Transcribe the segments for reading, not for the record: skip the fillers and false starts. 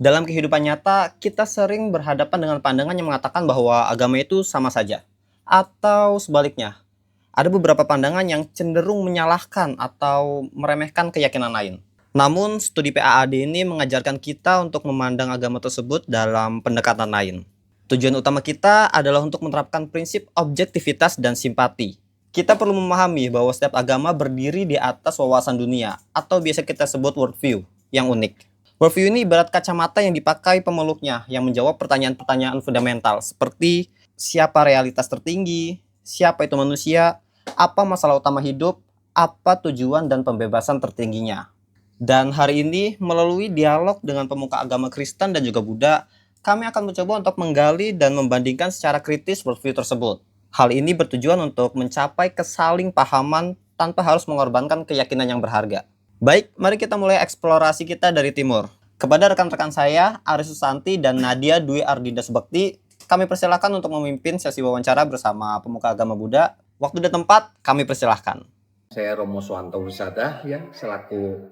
Dalam kehidupan nyata, kita sering berhadapan dengan pandangan yang mengatakan bahwa agama itu sama saja. Atau sebaliknya, ada beberapa pandangan yang cenderung menyalahkan atau meremehkan keyakinan lain. Namun, studi PAAD ini mengajarkan kita untuk memandang agama tersebut dalam pendekatan lain. Tujuan utama kita adalah untuk menerapkan prinsip objektivitas dan simpati. Kita perlu memahami bahwa setiap agama berdiri di atas wawasan dunia, atau biasa kita sebut worldview, yang unik. Worldview ini ibarat kacamata yang dipakai pemeluknya, yang menjawab pertanyaan-pertanyaan fundamental, seperti siapa realitas tertinggi, siapa itu manusia, apa masalah utama hidup, apa tujuan dan pembebasan tertingginya. Dan hari ini, melalui dialog dengan pemuka agama Kristen dan juga Buddha, kami akan mencoba untuk menggali dan membandingkan secara kritis worldview tersebut. Hal ini bertujuan untuk mencapai kesaling pahaman tanpa harus mengorbankan keyakinan yang berharga. Baik, mari kita mulai eksplorasi kita dari timur. Kepada rekan-rekan saya, Aris Susanti dan Nadia Dwi Ardinda Subakti, kami persilahkan untuk memimpin sesi wawancara bersama pemuka agama Buddha. Waktu dan tempat, kami persilahkan. Saya Romo Suwanto Wisada, ya, selaku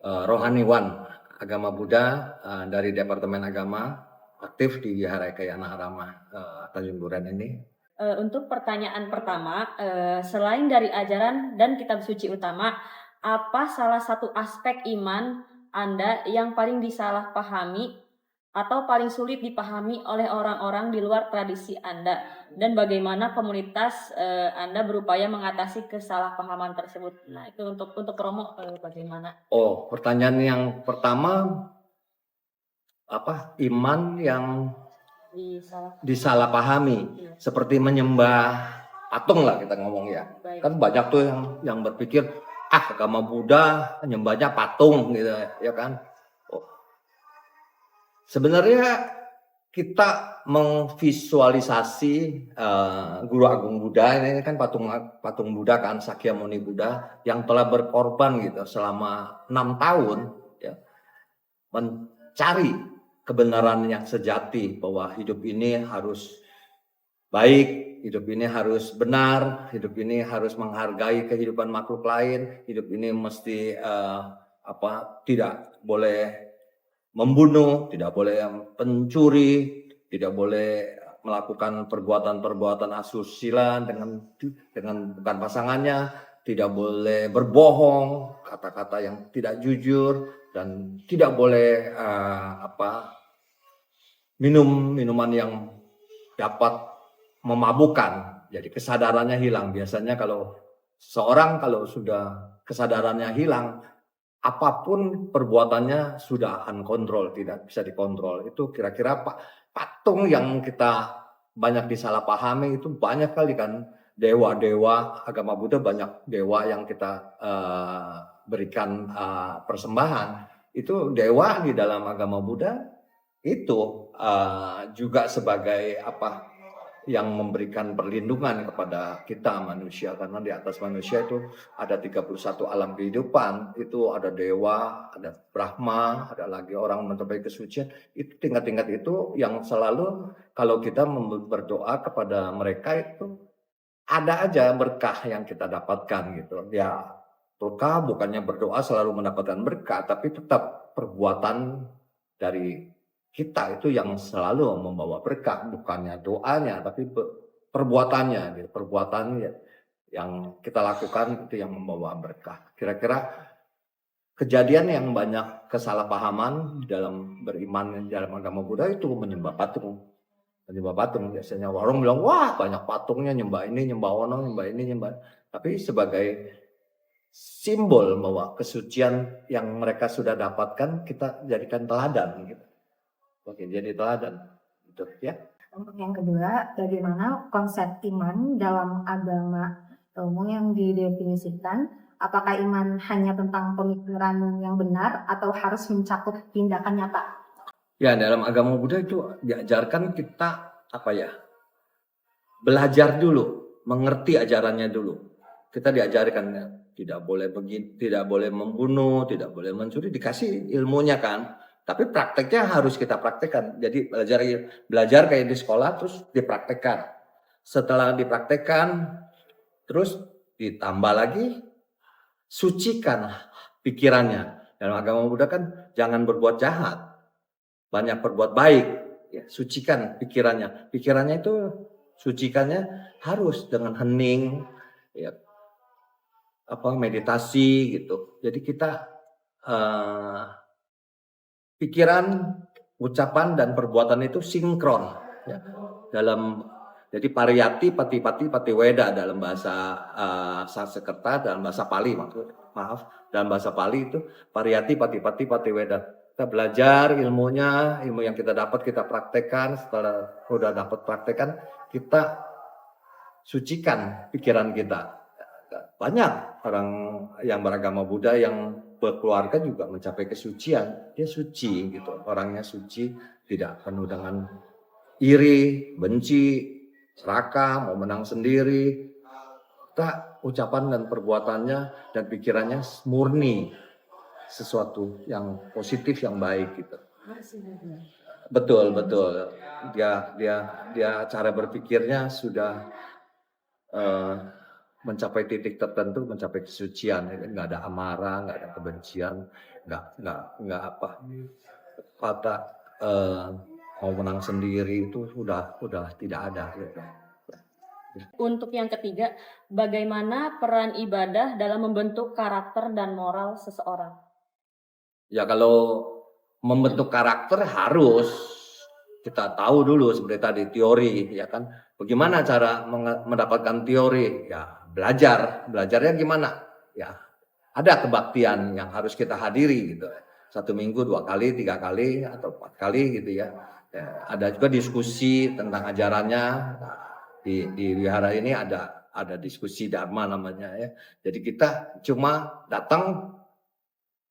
rohaniwan agama Buddha dari Departemen Agama, aktif di Wihara Ekayana Arama Tanjung Duren ini. Untuk pertanyaan pertama, selain dari ajaran dan kitab suci utama, apa salah satu aspek iman Anda yang paling disalahpahami atau paling sulit dipahami oleh orang-orang di luar tradisi Anda? Dan bagaimana komunitas Anda berupaya mengatasi kesalahpahaman tersebut? Nah, itu untuk Romo bagaimana? Oh, pertanyaan yang pertama, apa iman yang disalahpahami, seperti menyembah patung lah kita ngomong ya. Baik. Kan banyak tuh yang berpikir agama Buddha nyembahnya patung gitu ya kan. Oh. Sebenarnya kita memvisualisasi Guru Agung Buddha ini kan patung Buddha kan, Sakyamuni Buddha yang telah berkorban gitu selama 6 tahun ya, mencari kebenaran yang sejati bahwa hidup ini harus baik, hidup ini harus benar, hidup ini harus menghargai kehidupan makhluk lain, hidup ini mesti tidak boleh membunuh, tidak boleh pencuri, tidak boleh melakukan perbuatan-perbuatan asusila dengan bukan pasangannya, tidak boleh berbohong, kata-kata yang tidak jujur, dan tidak boleh minum minuman yang dapat memabukkan. Jadi kesadarannya hilang. Biasanya kalau seorang kalau sudah kesadarannya hilang, apapun perbuatannya sudah unkontrol, tidak bisa dikontrol. Itu kira-kira patung yang kita banyak disalahpahami itu banyak kali kan. Dewa-dewa agama Buddha banyak dewa yang kita berikan persembahan. Itu dewa di dalam agama Buddha itu juga sebagai yang memberikan perlindungan kepada kita manusia, karena di atas manusia itu ada 31 alam kehidupan, itu ada dewa, ada Brahma, ada lagi orang mencapai kesucian. Itu tingkat-tingkat itu yang selalu kalau kita berdoa kepada mereka itu ada aja berkah yang kita dapatkan gitu. Ya, berkah bukannya berdoa selalu mendapatkan berkah, tapi tetap perbuatan dari kita itu yang selalu membawa berkah, bukannya doanya, tapi perbuatannya, gitu. Perbuatannya yang kita lakukan itu yang membawa berkah. Kira-kira kejadian yang banyak kesalahpahaman di dalam beriman di dalam agama Buddha itu menyembah patung. Menyembah patung biasanya orang bilang, wah banyak patungnya, nyembah ini, nyembah ono, nyembah ini, nyembah. Tapi sebagai simbol bahwa kesucian yang mereka sudah dapatkan kita jadikan teladan gitu. Oke, jadi teladan, gitu ya. Untuk yang kedua, bagaimana konsep iman dalam agama umum yang didefinisikan? Apakah iman hanya tentang pemikiran yang benar atau harus mencakup tindakan nyata? Ya, dalam agama Buddha itu diajarkan kita belajar dulu, mengerti ajarannya dulu. Kita diajarkan ya, tidak boleh begini, tidak boleh membunuh, tidak boleh mencuri, dikasih ilmunya kan. Tapi prakteknya harus kita praktekkan. Jadi belajar kayak di sekolah terus dipraktekkan. Setelah dipraktekkan terus ditambah lagi, sucikan pikirannya. Dalam agama Buddha kan jangan berbuat jahat. banyak berbuat baik, ya, sucikan pikirannya. Pikirannya itu sucikannya harus dengan hening, ya, meditasi gitu. Jadi kita eh, pikiran, ucapan dan perbuatan itu sinkron, ya. Jadi pariyati, pati-pati, patiweda dalam bahasa Sanskerta, dalam bahasa Pali dalam bahasa Pali itu pariyati, pati-pati, patiweda. Kita belajar ilmu yang kita dapat kita praktekkan. Setelah udah dapat praktekkan, kita sucikan pikiran kita. Banyak orang yang beragama Buddha yang berkeluarga juga mencapai kesucian. Dia suci gitu, orangnya suci, tidak penuh dengan iri, benci, serakah, mau menang sendiri. Kita ucapan dan perbuatannya dan pikirannya murni, sesuatu yang positif, yang baik gitu. Betul. Dia cara berpikirnya sudah mencapai titik tertentu, mencapai kesucian. Nggak ada amarah, nggak ada kebencian, nggak kata mau menang sendiri, itu sudah tidak ada gitu. Untuk yang ketiga, bagaimana peran ibadah dalam membentuk karakter dan moral seseorang? Ya, kalau membentuk karakter harus kita tahu dulu seperti tadi teori, ya kan. Bagaimana cara mendapatkan teori? Ya, belajarnya gimana? Ya, ada kebaktian yang harus kita hadiri gitu. 1 minggu 2 kali, 3 kali atau 4 kali gitu ya. Ya, ada juga diskusi tentang ajarannya. Nah, di wihara ini ada diskusi dharma namanya ya. Jadi kita cuma datang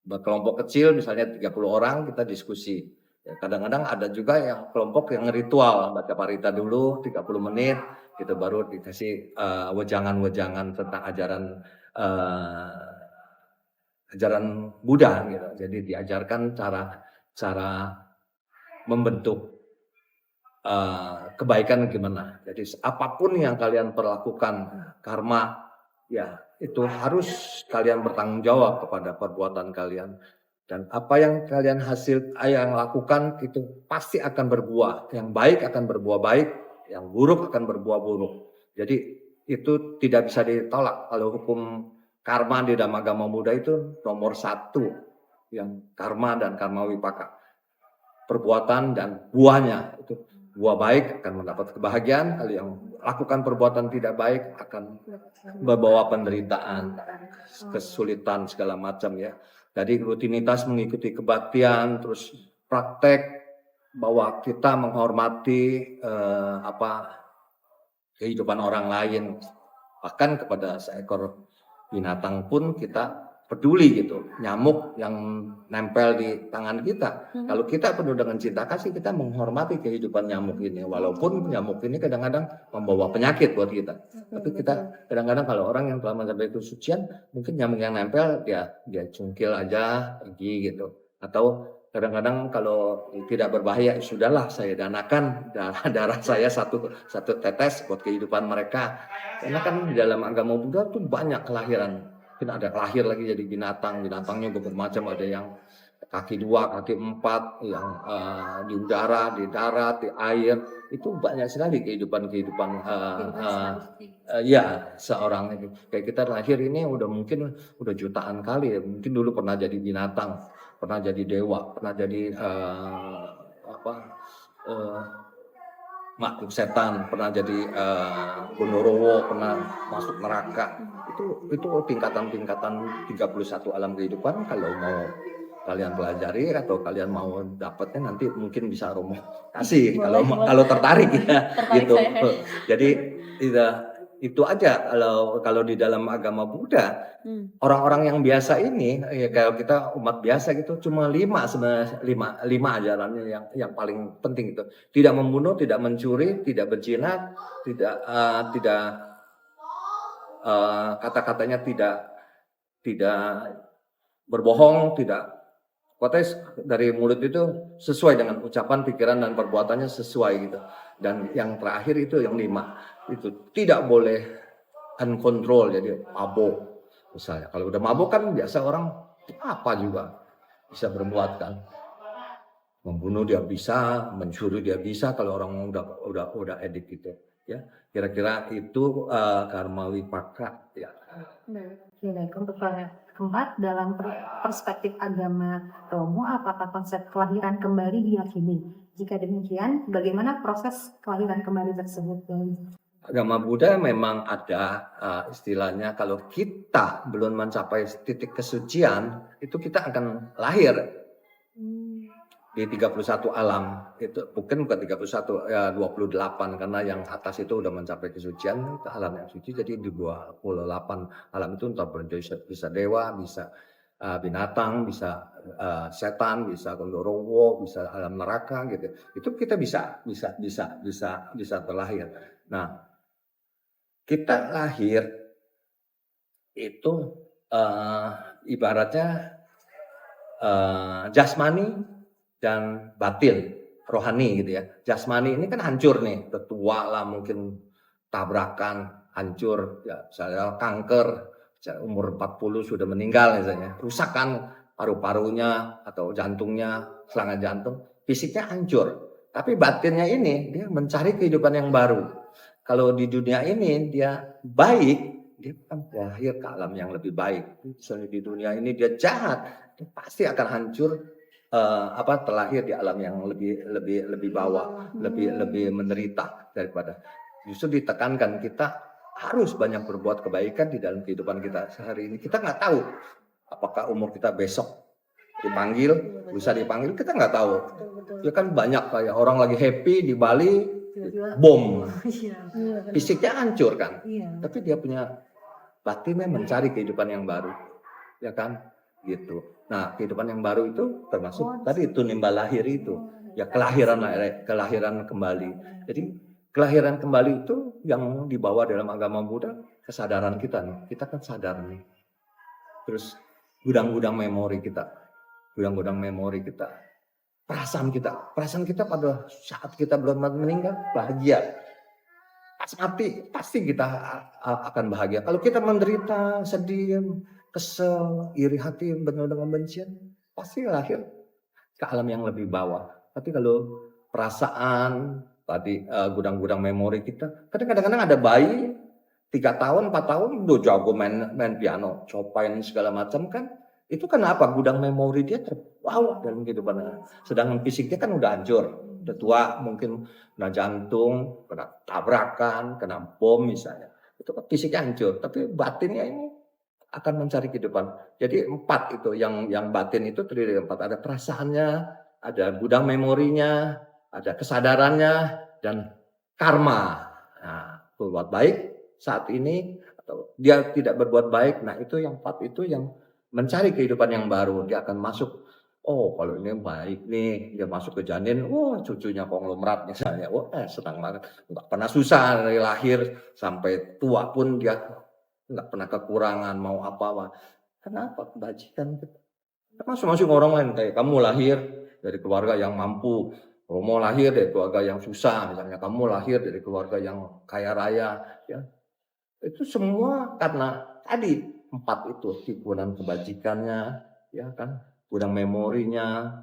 berkelompok kecil, misalnya 30 orang, kita diskusi. Ya, kadang-kadang ada juga yang kelompok yang ritual, baca parita dulu 30 menit, gitu, baru dikasih wejangan-wejangan tentang ajaran Buddha gitu. Jadi diajarkan cara membentuk kebaikan gimana. Jadi apapun yang kalian perlakukan, karma, ya itu harus kalian bertanggung jawab kepada perbuatan kalian. Dan apa yang kalian yang lakukan itu pasti akan berbuah. Yang baik akan berbuah baik, yang buruk akan berbuah buruk. Jadi itu tidak bisa ditolak. Kalau hukum karma di dalam agama Buddha itu nomor 1, yang karma dan karma wipaka. Perbuatan dan buahnya itu. Buah baik akan mendapat kebahagiaan, kalau yang lakukan perbuatan tidak baik akan membawa penderitaan, kesulitan segala macam ya. Jadi rutinitas mengikuti kebaktian, terus praktek bahwa kita menghormati kehidupan orang lain, bahkan kepada seekor binatang pun kita peduli gitu. Nyamuk yang nempel di tangan kita, kalau kita penuh dengan cinta kasih, kita menghormati kehidupan nyamuk ini, walaupun nyamuk ini kadang-kadang membawa penyakit buat kita. Tapi kita kadang-kadang kalau orang yang telah mencapai kesucian, mungkin nyamuk yang nempel dia cungkil aja pergi gitu. Atau kadang-kadang kalau tidak berbahaya, sudahlah saya danakan darah saya satu tetes buat kehidupan mereka. Karena kan di dalam agama Buddha tuh banyak kelahiran. Mungkin ada lahir lagi jadi binatangnya bermacam, ada yang kaki 2, kaki 4, yang di udara, di darat, di air. Itu banyak sekali kehidupan ya seorang itu. Kayak kita lahir ini mungkin udah jutaan kali ya. Mungkin dulu pernah jadi binatang, pernah jadi dewa, pernah jadi makhluk setan, pernah jadi Gondorowo, pernah masuk neraka. Itu tingkatan 31 alam kehidupan. Kalau mau kalian pelajari atau kalian mau dapatnya, nanti mungkin bisa Romo kasih kalau tertarik ya gitu. Jadi itu aja kalau di dalam agama Buddha. Orang-orang yang biasa ini ya, kalau kita umat biasa gitu, cuma 5 sebenarnya, 5 ajarannya yang paling penting itu. Tidak membunuh, tidak mencuri, tidak berzina, tidak kata-katanya tidak berbohong, tidak protes dari mulut itu sesuai dengan ucapan, pikiran dan perbuatannya sesuai gitu. Dan yang terakhir itu yang 5 itu tidak boleh uncontrol, jadi mabuk. Misalnya kalau udah mabuk kan biasa orang apa juga bisa berbuat kan. membunuh dia bisa, mencuri dia bisa kalau orang udah edik gitu ya. Kira-kira itu karma wipaka ya. Oke, baik. Untuk keempat, dalam perspektif agama Romo, apakah konsep kelahiran kembali diyakini? Jika demikian, bagaimana proses kelahiran kembali tersebut? Agama Buddha memang ada istilahnya kalau kita belum mencapai titik kesucian, itu kita akan lahir di 31 alam. Itu bukan 31 ya 28 karena yang atas itu udah mencapai kesucian, itu alam yang suci. Jadi di 28 alam itu entah bisa dewa, bisa binatang, bisa setan, bisa gondorowo, bisa alam neraka gitu. Itu kita bisa terlahir. Nah, kita lahir itu ibaratnya jasmani dan batin, rohani gitu ya. Jasmani ini kan hancur nih, tua lah mungkin tabrakan, hancur, ya misalnya kanker, umur 40 sudah meninggal misalnya, rusak kan paru-parunya atau jantungnya, serangan jantung, fisiknya hancur. Tapi batinnya ini dia mencari kehidupan yang baru. Kalau di dunia ini dia baik, dia kan lahir ke alam yang lebih baik. Misalnya di dunia ini dia jahat, dia pasti akan hancur terlahir di alam yang lebih bawah, lebih menderita daripada. Justru ditekankan kita harus banyak berbuat kebaikan di dalam kehidupan kita sehari ini. Kita nggak tahu apakah umur kita besok dipanggil, bisa dipanggil, kita nggak tahu. Ya kan banyak kayak orang lagi happy di Bali, bom, fisiknya hancur kan, tapi dia punya batinnya mencari kehidupan yang baru, ya kan, gitu. Nah, kehidupan yang baru itu termasuk tadi itu nimbal lahir itu, ya kelahiran kembali. Jadi kelahiran kembali itu yang dibawa dalam agama Buddha, kesadaran kita nih. Kita kan sadar nih. Terus gudang-gudang memori kita, perasaan kita pada saat kita belum meninggal bahagia. Pas mati pasti kita akan bahagia. Kalau kita menderita, sedih, kesel, iri hati, penuh dengan kebencian, pasti lahir ke alam yang lebih bawah. Tapi kalau perasaan tadi gudang-gudang memori kita, kadang-kadang ada bayi 3 tahun, 4 tahun udah jago main piano, Chopin segala macam kan. Itu kenapa? Gudang memori dia terbawa dalam kehidupan. Sedangkan fisiknya kan udah hancur, udah tua, mungkin kena jantung, kena tabrakan, kena bom misalnya. Itu kan fisiknya hancur, tapi batinnya ini akan mencari kehidupan. Jadi 4 itu yang batin itu terdiri dari 4. Ada perasaannya, ada gudang memorinya, ada kesadarannya, dan karma. Nah, berbuat baik saat ini atau dia tidak berbuat baik. Nah, itu yang 4 itu yang mencari kehidupan yang baru. Dia akan masuk. Oh, kalau ini baik nih, dia masuk ke janin. Wah, cucunya konglomerat misalnya. Wah, senang banget. Nggak pernah susah dari lahir sampai tua pun dia nggak pernah kekurangan mau apa-apa. Kenapa? Kebajikan kita. Masing-masing orang lain kayak kamu lahir dari keluarga yang mampu, Romo lahir dari keluarga yang susah, misalnya kamu lahir dari keluarga yang kaya raya, ya itu semua karena tadi 4 itu timbunan kebajikannya, ya kan, gudang memorinya,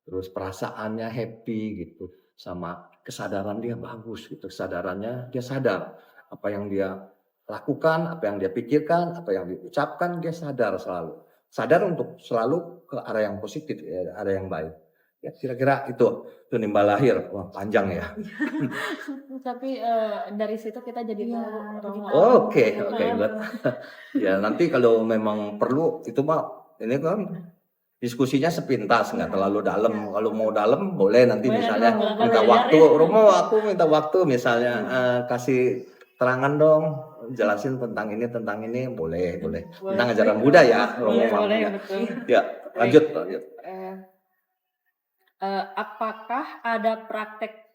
terus perasaannya happy gitu, sama kesadaran dia bagus gitu, kesadarannya dia sadar apa yang dia lakukan, apa yang dia pikirkan, apa yang diucapkan, dia sadar selalu. Sadar untuk selalu ke arah yang positif, ya, arah yang baik. Ya, kira-kira itu nimbal lahir. Wah, panjang ya. Tapi dari situ kita jadi tahu Romo. Oke, good. Ya, nanti kalau memang perlu itu mah ini kan diskusinya sepintas, nggak terlalu dalam. Kalau mau dalam boleh nanti misalnya minta waktu. Romo, aku minta waktu misalnya kasih terangan dong, jelasin tentang ini, boleh. Tentang ajaran Buddha ya, Romo. Boleh, Ya. betul. Ya, lanjut. Apakah ada praktek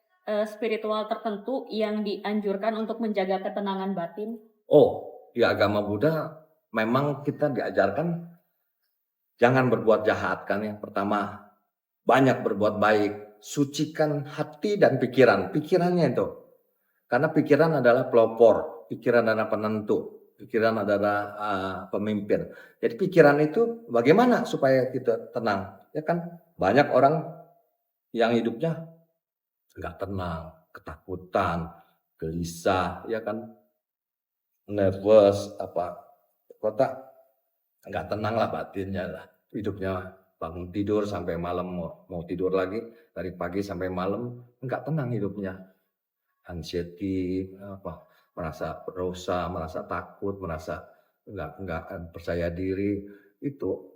spiritual tertentu yang dianjurkan untuk menjaga ketenangan batin? Oh, di agama Buddha memang kita diajarkan jangan berbuat jahat kan yang pertama, banyak berbuat baik, sucikan hati dan pikiran. Pikirannya itu. Karena pikiran adalah pelopor, pikiran adalah penentu, pikiran adalah pemimpin. Jadi pikiran itu bagaimana supaya kita tenang? Ya kan banyak orang yang hidupnya nggak tenang, ketakutan, gelisah, ya kan, nervous, kota nggak tenang lah batinnya lah, hidupnya bangun tidur sampai malam mau tidur lagi, dari pagi sampai malam nggak tenang hidupnya, anxiety, merasa berdosa, merasa takut, merasa nggak percaya diri, itu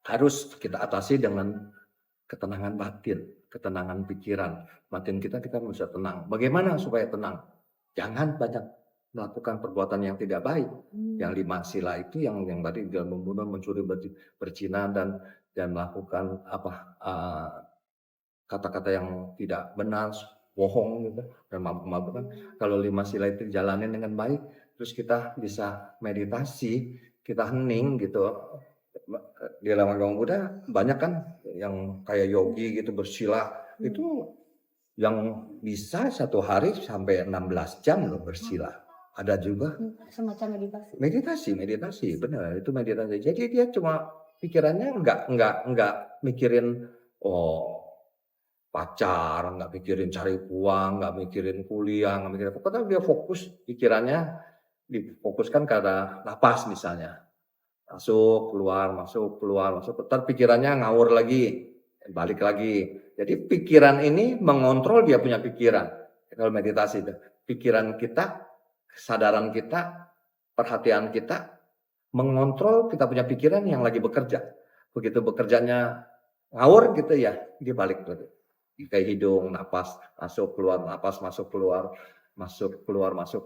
harus kita atasi dengan ketenangan batin, ketenangan pikiran. Batin kita bisa tenang. Bagaimana supaya tenang? Jangan banyak melakukan perbuatan yang tidak baik. Yang 5 sila itu yang tadi membunuh, mencuri, berzina dan melakukan kata-kata yang tidak benar, bohong gitu, dan mabuk-mabukan. Kalau 5 sila itu jalanin dengan baik, terus kita bisa meditasi, kita hening gitu. Di dalam agama Buddha banyak kan yang kayak yogi gitu bersila, itu yang bisa 1 hari sampai 16 jam loh bersila. Ada juga Semacam meditasi. meditasi, benar itu meditasi. Jadi dia cuma pikirannya nggak mikirin pacar, nggak mikirin cari uang, nggak mikirin kuliah, nggak mikirin pokoknya dia fokus pikirannya difokuskan karena napas misalnya. Masuk, keluar, masuk, keluar, masuk. Ntar pikirannya ngawur lagi, balik lagi. Jadi pikiran ini mengontrol dia punya pikiran. Kalau meditasi itu, pikiran kita, kesadaran kita, perhatian kita mengontrol kita punya pikiran yang lagi bekerja. Begitu bekerjanya ngawur gitu ya, dia balik lagi. Kayak hidung, napas, masuk, keluar, napas, masuk, keluar. Masuk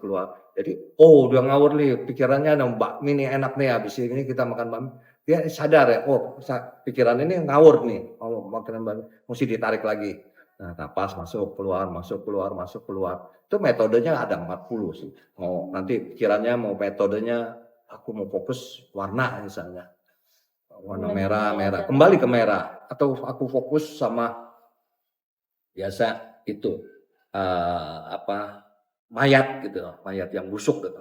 keluar jadi udah ngawur nih pikirannya, bakmi nih enak nih, habis ini kita makan bakmi, dia sadar ya, pikiran ini ngawur nih, makan bakmi mesti ditarik lagi. Nah, napas, masuk keluar, itu metodenya ada 40 sih. Mau nanti pikirannya mau metodenya aku mau fokus warna misalnya, warna merah kembali ke merah, atau aku fokus sama biasa itu mayat gitu, mayat yang busuk gitu.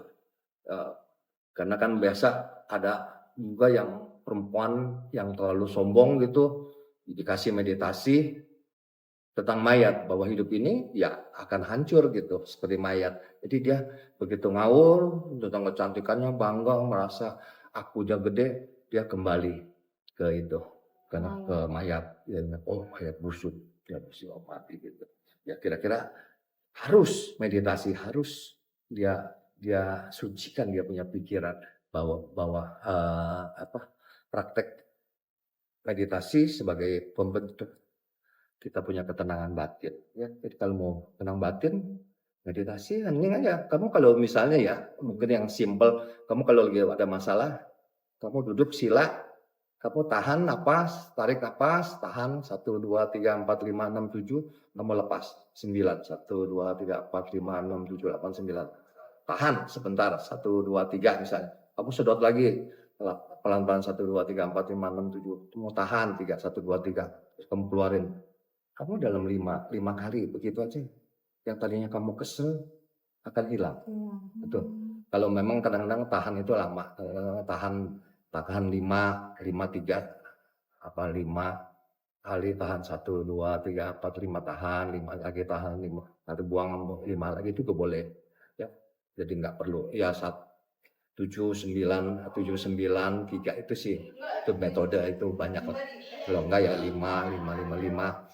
Karena kan biasa ada juga yang perempuan yang terlalu sombong gitu, dikasih meditasi tentang mayat, bahwa hidup ini ya akan hancur gitu, seperti mayat. Jadi dia begitu ngawur tentang kecantikannya, bangga, merasa akunya gede, dia kembali ke itu, karena ke mayat, ya, mayat busuk, dia bisa mati gitu. Ya kira-kira harus meditasi, harus dia sucikan dia punya pikiran, bahwa praktek meditasi sebagai pembentuk kita punya ketenangan batin. Ya, jadi kalau mau tenang batin, meditasi hening aja. Kamu kalau misalnya ya, mungkin yang simple, kamu kalau lagi ada masalah, kamu duduk sila, kamu tahan napas, tarik napas, tahan 1, 2, 3, 4, 5, 6, 7, kamu lepas 9, 1, 2, 3, 4, 5, 6, 7, 8, 9. Tahan sebentar, 1, 2, 3 misalnya. Kamu sedot lagi, pelan-pelan 1, 2, 3, 4, 5, 6, 7. Kamu tahan 3, 1, 2, 3. Terus kamu keluarin. Kamu dalam 5 kali begitu aja. Yang tadinya kamu kesel akan hilang. Betul. Kalau memang kadang-kadang tahan itu lama, tahan 5, 3, 5 kali tahan 1, 2, 3, 4, 5 tahan, 5 lagi tahan, 5 nanti buang 5 lagi itu boleh ya. Jadi nggak perlu ya 7, 9, 3 itu sih, itu metode itu banyak. Kalau enggak ya 5, 5.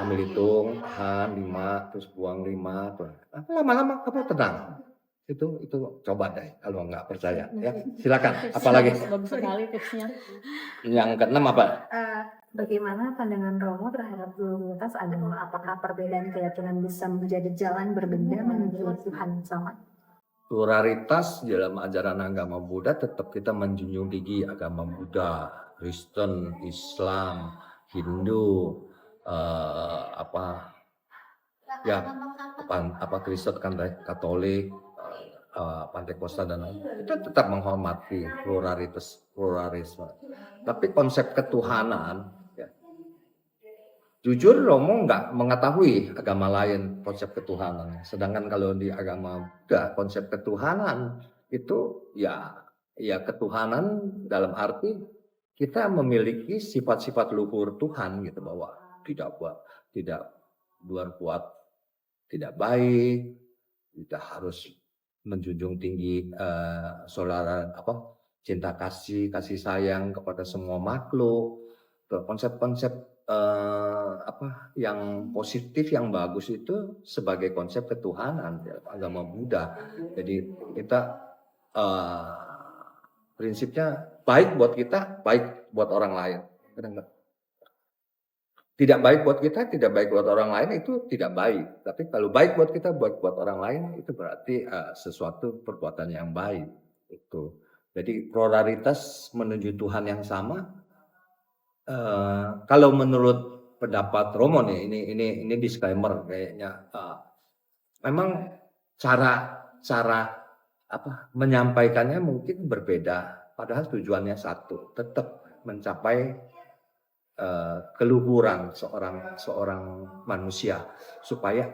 Ambil hitung, tahan 5, terus buang 5, lama-lama kamu tenang. Itu coba deh kalau nggak percaya ya, silakan. Apalagi Bagus sekali tipsnya. yang ke-6 apa? Bagaimana pandangan Romo terhadap pluralitas agama? Apakah perbedaan keyakinan bisa menjadi jalan berbeda menuju Tuhan yang sama? Pluralitas dalam ajaran agama Buddha tetap kita menjunjung tinggi agama Buddha, Kristen, Islam, Hindu, Kristen kan Katolik, Pantekosta dan lain, kita tetap menghormati pluralisme. Tapi konsep ketuhanan, ya, jujur Romo nggak mengetahui agama lain konsep ketuhanan. Sedangkan kalau di agama Buddha konsep ketuhanan itu ya ketuhanan dalam arti kita memiliki sifat-sifat luhur Tuhan gitu, bahwa tidak berbuat tidak baik, kita harus menjunjung tinggi saudara cinta kasih sayang kepada semua makhluk. Konsep-konsep yang positif, yang bagus itu sebagai konsep ketuhanan ya, agama Buddha. Jadi kita prinsipnya baik buat kita, baik buat orang lain. Tidak baik buat kita, tidak baik buat orang lain, itu tidak baik. Tapi kalau baik buat kita, baik buat orang lain, itu berarti sesuatu perbuatan yang baik. Itu. Jadi prioritas menuju Tuhan yang sama. Kalau menurut pendapat Romo nih, ini disclaimer kayaknya. Memang cara menyampaikannya mungkin berbeda, padahal tujuannya satu, tetap mencapai keluhuran seorang manusia, supaya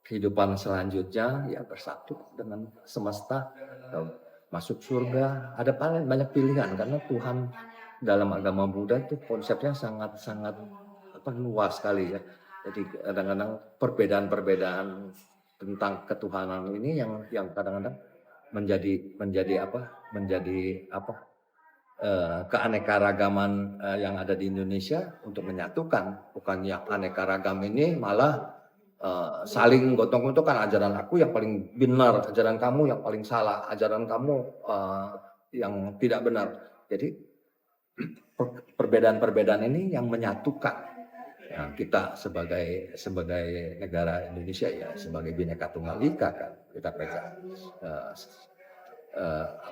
kehidupan selanjutnya ya bersatu dengan semesta, masuk surga. Ada banyak pilihan, karena Tuhan dalam agama Buddha itu konsepnya sangat luas sekali ya. Jadi kadang-kadang perbedaan tentang ketuhanan ini yang kadang-kadang menjadi keanekaragaman yang ada di Indonesia untuk menyatukan. Bukan yang anekaragam ini malah saling gotong-gotongkan, ajaran aku yang paling benar, ajaran kamu yang paling salah, ajaran kamu yang tidak benar. Jadi perbedaan-perbedaan ini yang menyatukan kita sebagai negara Indonesia ya, sebagai Bhinneka Tunggal Ika kan kita pegang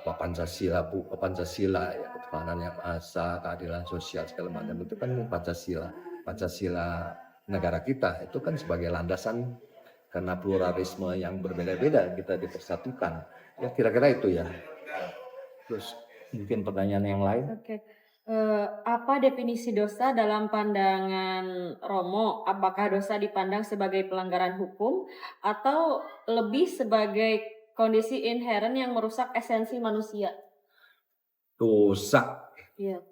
Pancasila ya, ketuhanan yang maha esa, keadilan sosial segala macam itu kan Pancasila negara kita itu kan sebagai landasan, karena pluralisme yang berbeda-beda kita dipersatukan. Ya kira-kira itu ya. Terus mungkin pertanyaan yang lain. Oke. Apa definisi dosa dalam pandangan Romo? Apakah dosa dipandang sebagai pelanggaran hukum atau lebih sebagai kondisi inherent yang merusak esensi manusia? Dosa. Iya.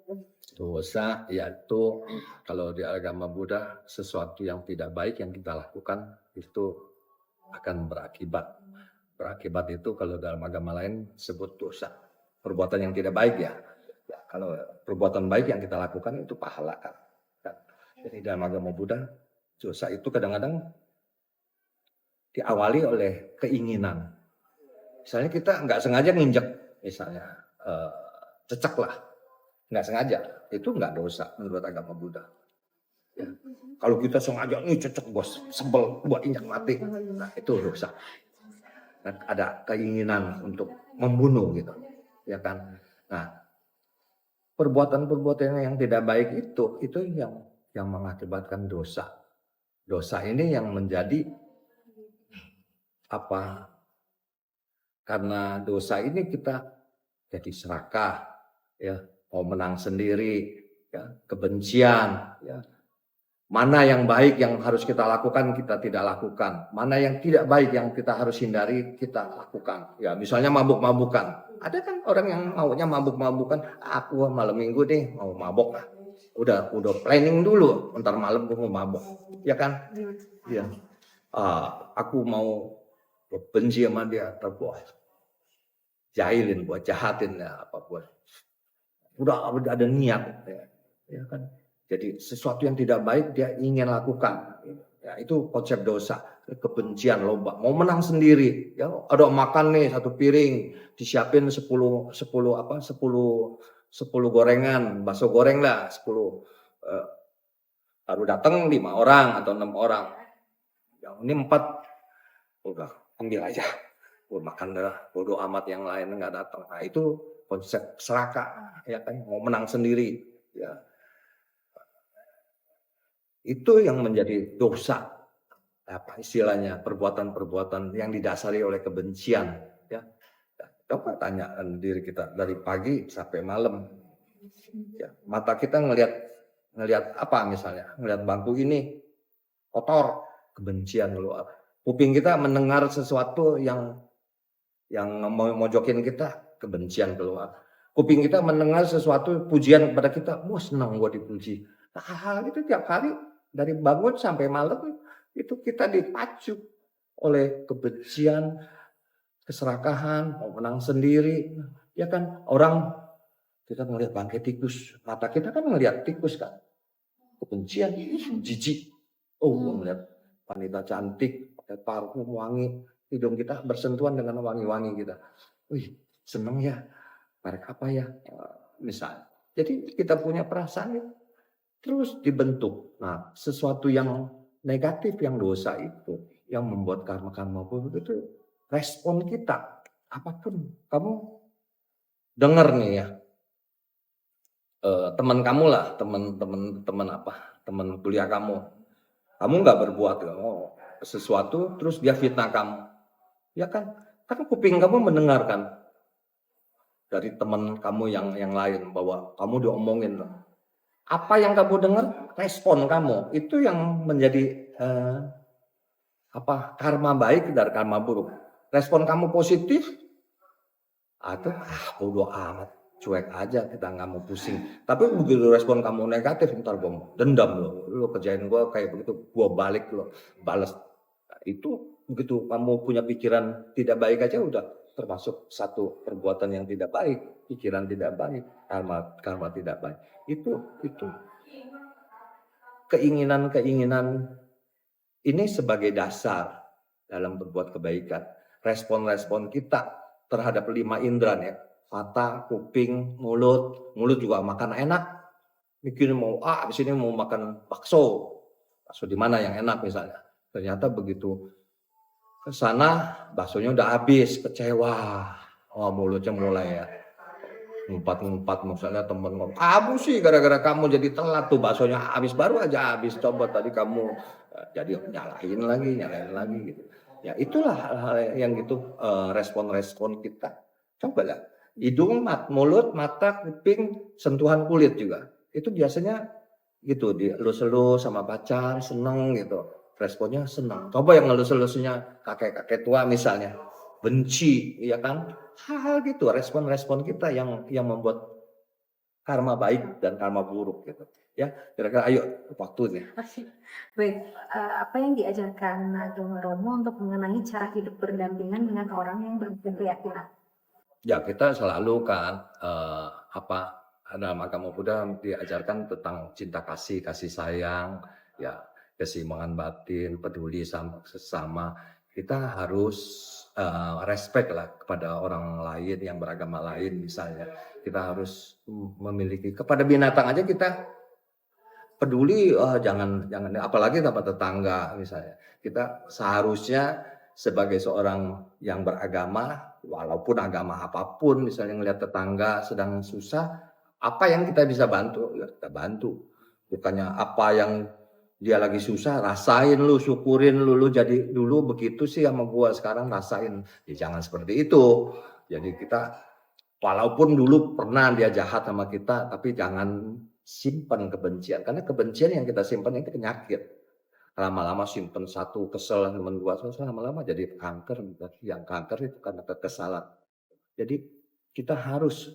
Dosa yaitu kalau di agama Buddha sesuatu yang tidak baik yang kita lakukan itu akan berakibat. Berakibat itu kalau dalam agama lain sebut dosa. Perbuatan yang tidak baik ya. Kalau perbuatan baik yang kita lakukan itu pahala kan. Jadi dalam agama Buddha dosa itu kadang-kadang diawali oleh keinginan. Misalnya kita nggak sengaja nginjek, misalnya cecek lah, nggak sengaja, itu nggak dosa menurut agama Buddha. Ya. Kalau kita sengaja cecek bos, sebel buat injak mati, nah itu dosa. Dan ada keinginan untuk membunuh gitu, ya kan. Nah, perbuatan-perbuatan yang tidak baik itu yang mengakibatkan dosa. Dosa ini yang menjadi apa? Karena dosa ini kita jadi serakah, ya, mau menang sendiri, ya, kebencian, ya. Mana yang baik yang harus kita lakukan kita tidak lakukan, mana yang tidak baik yang kita harus hindari kita lakukan. Ya, misalnya mabuk-mabukan. Ada kan orang yang maunya mabuk-mabukan, aku malam minggu nih mau mabuk lah. Udah planning dulu, ntar malam gue mau mabuk, ya kan? Iya. Aku mau benci sama dia, terbuat jahilin, buat jahatin ya apa buat. Udah ada niat, ya kan? Jadi sesuatu yang tidak baik dia ingin lakukan. Ya, itu konsep dosa, kebencian, lomba, mau menang sendiri. Ya, ada makan nih satu piring, disiapin 10 gorengan, bakso goreng lah 10. Baru datang 5 orang atau 6 orang. Yang ini 4 udah ambil aja. Makan dah, bodoh amat yang lain nggak datang. Nah, itu konsep serakah, ya kan, mau menang sendiri, ya. Itu yang menjadi dosa, apa istilahnya, perbuatan-perbuatan yang didasari oleh kebencian, ya. Coba tanya diri kita dari pagi sampai malam, ya, mata kita ngelihat apa misalnya, ngelihat bangku ini kotor, kebencian keluar. Kuping kita mendengar sesuatu yang mojokin kita, kebencian keluar. Kuping kita mendengar sesuatu pujian kepada kita, wah senang gua dipuji. Nah, hal-hal itu tiap hari dari bangun sampai malam itu kita dipacu oleh kebencian, keserakahan, mau menang sendiri, ya kan? Orang kita ngelihat bangkai tikus, mata kita kan ngelihat tikus kan, kebencian, jijik. Oh, gua ngelihat wanita cantik, pakai parfum wangi, hidung kita bersentuhan dengan wangi-wangi kita. Wih, seneng ya. Merek apa ya? Misal. Jadi kita punya perasaan itu terus dibentuk. Nah, sesuatu yang negatif, yang dosa itu, yang membuat karma-karma buruk itu respon kita. Apapun kamu dengar nih ya, teman kamu lah, teman apa, teman kuliah kamu. Kamu nggak berbuat sesuatu, terus dia fitnah kamu, ya kan? Kan kuping kamu mendengarkan dari teman kamu yang lain bahwa kamu diomongin. Apa yang kamu dengar, respon kamu itu yang menjadi karma baik dan karma buruk. Respon kamu positif, atau bodo amat, cuek aja, kita nggak mau pusing. Tapi begitu respon kamu negatif, ntar gue dendam lo kerjain gue kayak begitu, gue balik lo balas. Itu begitu kamu punya pikiran tidak baik aja udah termasuk satu perbuatan yang tidak baik, pikiran tidak baik, karma tidak baik. Itu keinginan ini sebagai dasar dalam berbuat kebaikan. Respon-respon kita terhadap 5 indera ya, mata, kuping, mulut juga makan enak. Mikir mau abis ini mau makan bakso di mana yang enak misalnya. Ternyata begitu ke sana baksonya udah habis, kecewa. Oh, mulutnya mulai ya ngumpat misalnya temen ngomong, kamu sih gara-gara kamu jadi telat tuh baksonya habis, baru aja habis, coba tadi kamu jadi nyalahin lagi gitu. Ya itulah hal-hal yang gitu, respon-respon kita. Cobalah hidung, mulut, mata, kuping, sentuhan kulit juga. Itu biasanya gitu, dielus-elus sama pacar, seneng gitu. Responnya senang. Coba yang ngelus-elusnya kakek-kakek tua misalnya, benci, ya kan? Hal-hal gitu, respon-respon kita yang membuat karma baik dan karma buruk gitu. Ya, kira-kira ayo waktunya. Baik, apa yang diajarkan agama Romo untuk mengenai cara hidup berdampingan dengan orang yang berbeda keyakinan? Ya, kita selalu kan dalam agama Buddha diajarkan tentang cinta kasih sayang, ya keseimbangan batin, peduli sama sesama. Kita harus respect lah kepada orang lain yang beragama lain misalnya. Kita harus memiliki, kepada binatang aja kita peduli, jangan apalagi sama tetangga misalnya. Kita seharusnya sebagai seorang yang beragama, walaupun agama apapun, misalnya ngelihat tetangga sedang susah, apa yang kita bisa bantu, ya kita bantu. Bukannya apa yang dia lagi susah, rasain lu, syukurin lu jadi dulu begitu sih sama gua, sekarang rasain. Ya jangan seperti itu. Jadi kita, walaupun dulu pernah dia jahat sama kita, tapi jangan simpan kebencian. Karena kebencian yang kita simpan itu penyakit. Lama-lama simpen satu kesel, teman dua kesel, lama-lama jadi kanker. Yang kanker itu karena kekesalan. Jadi kita harus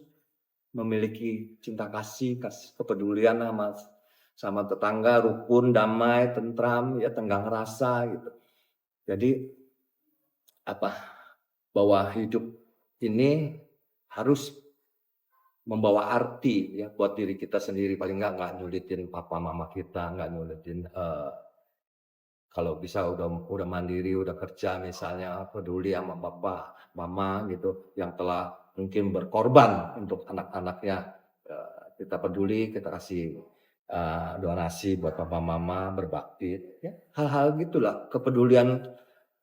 memiliki cinta kasih kepedulian sama tetangga, rukun, damai, tentram, ya tenggang rasa gitu. Jadi bahwa hidup ini harus membawa arti ya buat diri kita sendiri, paling nggak nyulitin papa mama kita, nggak nyulitin kalau bisa udah mandiri, udah kerja misalnya, peduli sama papa, mama gitu, yang telah mungkin berkorban untuk anak-anaknya. Kita peduli, kita kasih donasi buat papa mama, berbakti. Ya, hal-hal gitulah, kepedulian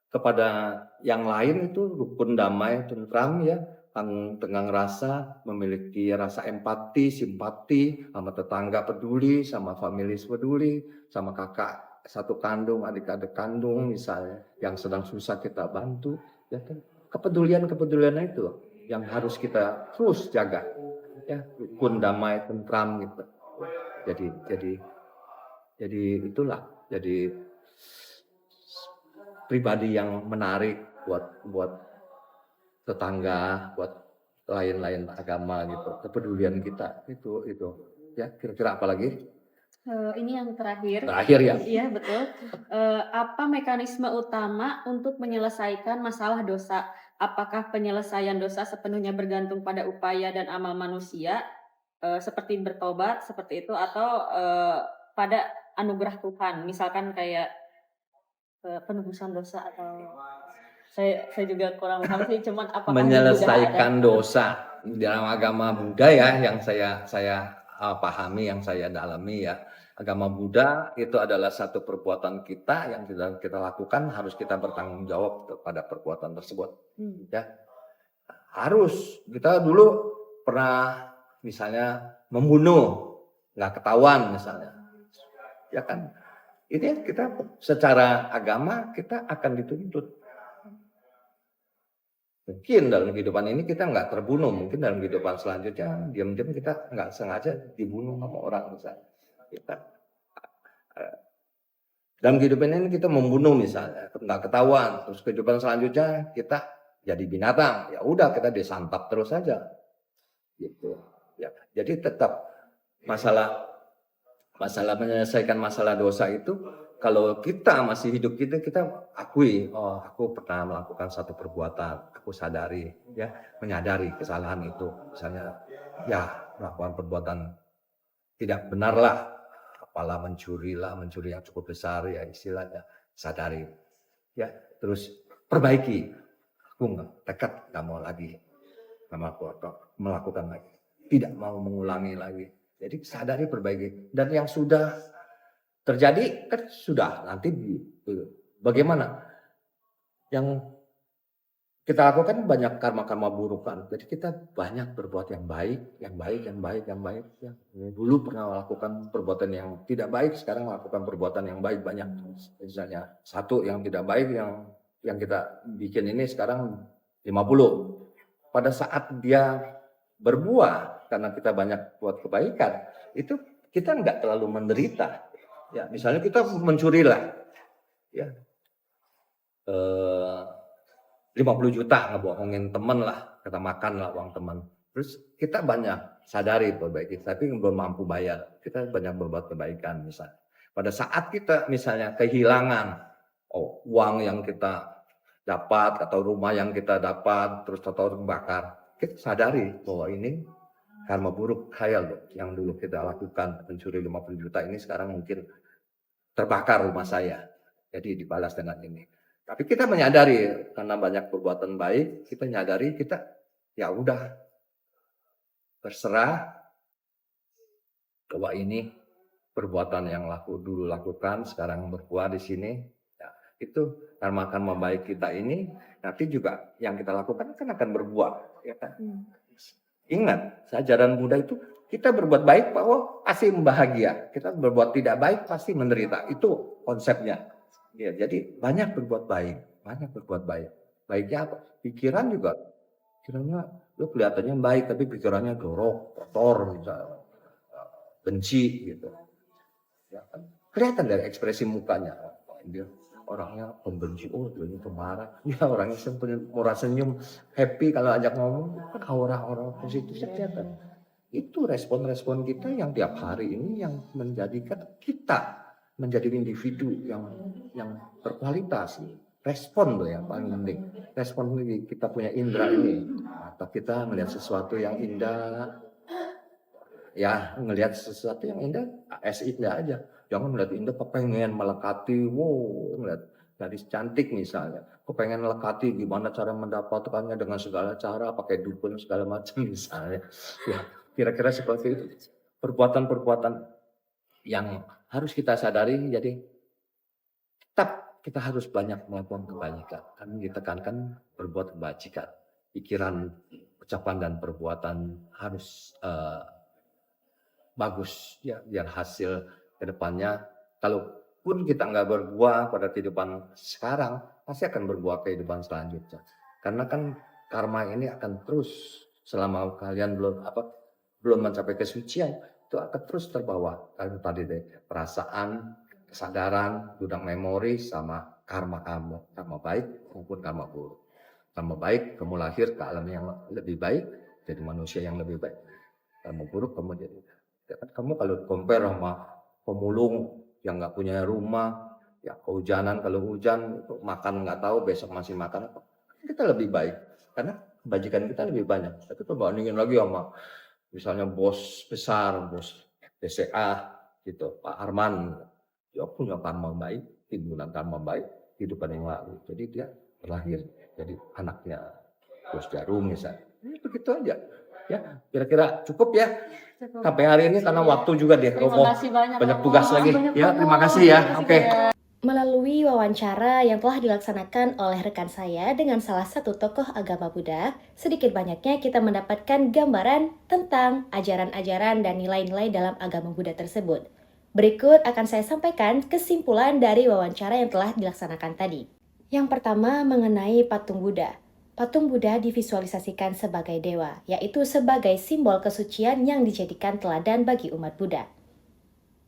kepada yang lain itu rukun, damai, tentram ya, tenggang rasa, memiliki rasa empati, simpati, sama tetangga peduli, sama familis peduli, sama kakak satu kandung, adik-adik kandung misalnya yang sedang susah kita bantu, ya kan? Kepedulian itu yang harus kita terus jaga, ya rukun, damai, tentram gitu. Jadi itulah, jadi pribadi yang menarik buat tetangga, buat lain-lain agama gitu, kepedulian kita itu ya. Kira-kira apa lagi? Ini yang terakhir. Terakhir ya. Iya, betul. Apa mekanisme utama untuk menyelesaikan masalah dosa? Apakah penyelesaian dosa sepenuhnya bergantung pada upaya dan amal manusia, seperti bertobat seperti itu, atau pada anugerah Tuhan? Misalkan kayak penebusan dosa, atau saya juga kurang paham sih, cuman apakah di Buddha ada? Menyelesaikan dosa dalam agama Buddha ya, yang saya pahami, yang saya dalami ya. Agama Buddha itu adalah satu perbuatan kita yang kita lakukan, harus kita bertanggung jawab kepada perbuatan tersebut. Ya, harus. Kita dulu pernah misalnya membunuh, nggak ketahuan misalnya, ya kan? Ini kita secara agama kita akan dituntut. Mungkin dalam kehidupan ini kita nggak terbunuh, mungkin dalam kehidupan selanjutnya diam-diam kita nggak sengaja dibunuh sama orang misalnya. Kita dalam kehidupan ini kita membunuh misalnya, nggak ketahuan, terus kehidupan selanjutnya kita jadi binatang, ya udah kita disantap terus saja, gitu. Ya, jadi tetap masalah menyelesaikan masalah dosa itu, kalau kita masih hidup kita akui, oh aku pernah melakukan satu perbuatan, aku sadari, ya menyadari kesalahan itu, misalnya ya melakukan perbuatan tidak benar lah, apalah mencuri yang cukup besar ya istilahnya, sadari, ya terus perbaiki, aku tekad nggak mau lagi, nggak mau melakukan lagi, tidak mau mengulangi lagi. Jadi sadari, perbaiki, dan yang sudah terjadi kan sudah, nanti bagaimana? Yang kita lakukan banyak karma-karma buruk kan. Jadi kita banyak berbuat yang baik. Ya. Dulu pernah melakukan perbuatan yang tidak baik, sekarang melakukan perbuatan yang baik banyak. Misalnya satu yang tidak baik yang kita bikin ini sekarang 50. Pada saat dia berbuah karena kita banyak buat kebaikan, itu kita nggak terlalu menderita. Ya, misalnya kita mencuri lah, ya, 50 juta ngebohongin teman lah, kita makan lah uang teman. Terus kita banyak sadari perbaiki, tapi belum mampu bayar. Kita banyak berbuat kebaikan misalnya. Pada saat kita misalnya kehilangan uang yang kita dapat atau rumah yang kita dapat, terus atau terbakar, kita sadari bahwa ini karma buruk khayal yang dulu kita lakukan, mencuri 50 juta ini sekarang mungkin terbakar rumah saya, jadi dibalas dengan ini. Tapi kita menyadari karena banyak perbuatan baik, kita menyadari kita ya udah terserah bahwa ini perbuatan yang dulu lakukan sekarang berbuah di sini. Ya, itu karma-karma baik kita ini nanti juga yang kita lakukan kan akan berbuah, ya kan? Ingat, ajaran Buddha itu kita berbuat baik bahwa pasti bahagia, kita berbuat tidak baik pasti menderita. Itu konsepnya. Ya, jadi banyak berbuat baik. Baiknya apa? Pikiran juga. Pikirannya lu kelihatannya baik tapi pikirannya jorok, kotor misalnya. Benci gitu. Ya kan? Kelihatan dari ekspresi mukanya. Dia orangnya pembenci, dia itu marah. Ya orangnya murah senyum, happy kalau ajak ngomong, kan aura-aura positif kelihatan. Itu respon-respon kita yang tiap hari ini yang menjadikan kita menjadi individu yang berkualitas. Respon loh yang paling penting. Respon kita punya indera ini. Mata kita melihat sesuatu yang indah, ya ngelihat sesuatu yang indah, indah aja. Jangan melihat indah kepengen melekati, ngelihat gadis cantik misalnya, kepengen melekati, gimana cara mendapatkannya dengan segala cara, pakai dukun segala macam misalnya. Ya, kira-kira seperti itu. Perbuatan-perbuatan yang harus kita sadari, jadi tetap kita harus banyak melakukan kebaikan. Kami ditekankan berbuat kebajikan. Pikiran, ucapan dan perbuatan harus bagus ya, biar hasil kedepannya, kalaupun kita nggak berbuah pada kehidupan sekarang, pasti akan berbuah kehidupan selanjutnya. Karena kan karma ini akan terus selama kalian belum mencapai kesucian, itu akan terus terbawa. Karena tadi perasaan, kesadaran, gudang memori sama karma baik maupun karma buruk. Karma baik, kamu lahir ke alam yang lebih baik. jadi manusia yang lebih baik. Kamu buruk, kamu jadi. Ya kan kamu kalau compare sama pemulung yang nggak punya rumah, ya kehujanan, kalau hujan itu makan nggak tahu besok masih makan apa. Kita lebih baik karena kebajikan kita lebih banyak. Tapi coba bandingin lagi sama misalnya bos besar, bos BCA gitu, Pak Arman, dia punya karma baik, timbulan karma baik kehidupan yang lalu. Jadi dia terlahir jadi anaknya Bos Jarum misalnya. Begitu aja. Ya, kira-kira cukup ya sampai hari ini karena waktu juga deh. Terima Romo kasih banyak. banyak Romo. tugas lagi. banyak Ya, banget. terima kasih ya. Oke. Melalui wawancara yang telah dilaksanakan oleh rekan saya dengan salah satu tokoh agama Buddha, sedikit banyaknya kita mendapatkan gambaran tentang ajaran-ajaran dan nilai-nilai dalam agama Buddha tersebut. Berikut akan saya sampaikan kesimpulan dari wawancara yang telah dilaksanakan tadi. Yang pertama mengenai patung Buddha. Patung Buddha divisualisasikan sebagai dewa, yaitu sebagai simbol kesucian yang dijadikan teladan bagi umat Buddha.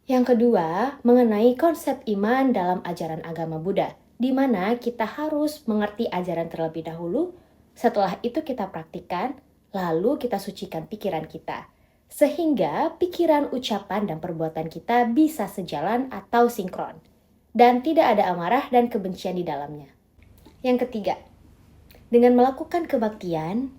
Yang kedua, mengenai konsep iman dalam ajaran agama Buddha, di mana kita harus mengerti ajaran terlebih dahulu, setelah itu kita praktikkan, lalu kita sucikan pikiran kita. Sehingga pikiran, ucapan, dan perbuatan kita bisa sejalan atau sinkron. Dan tidak ada amarah dan kebencian di dalamnya. Yang ketiga, dengan melakukan kebaktian,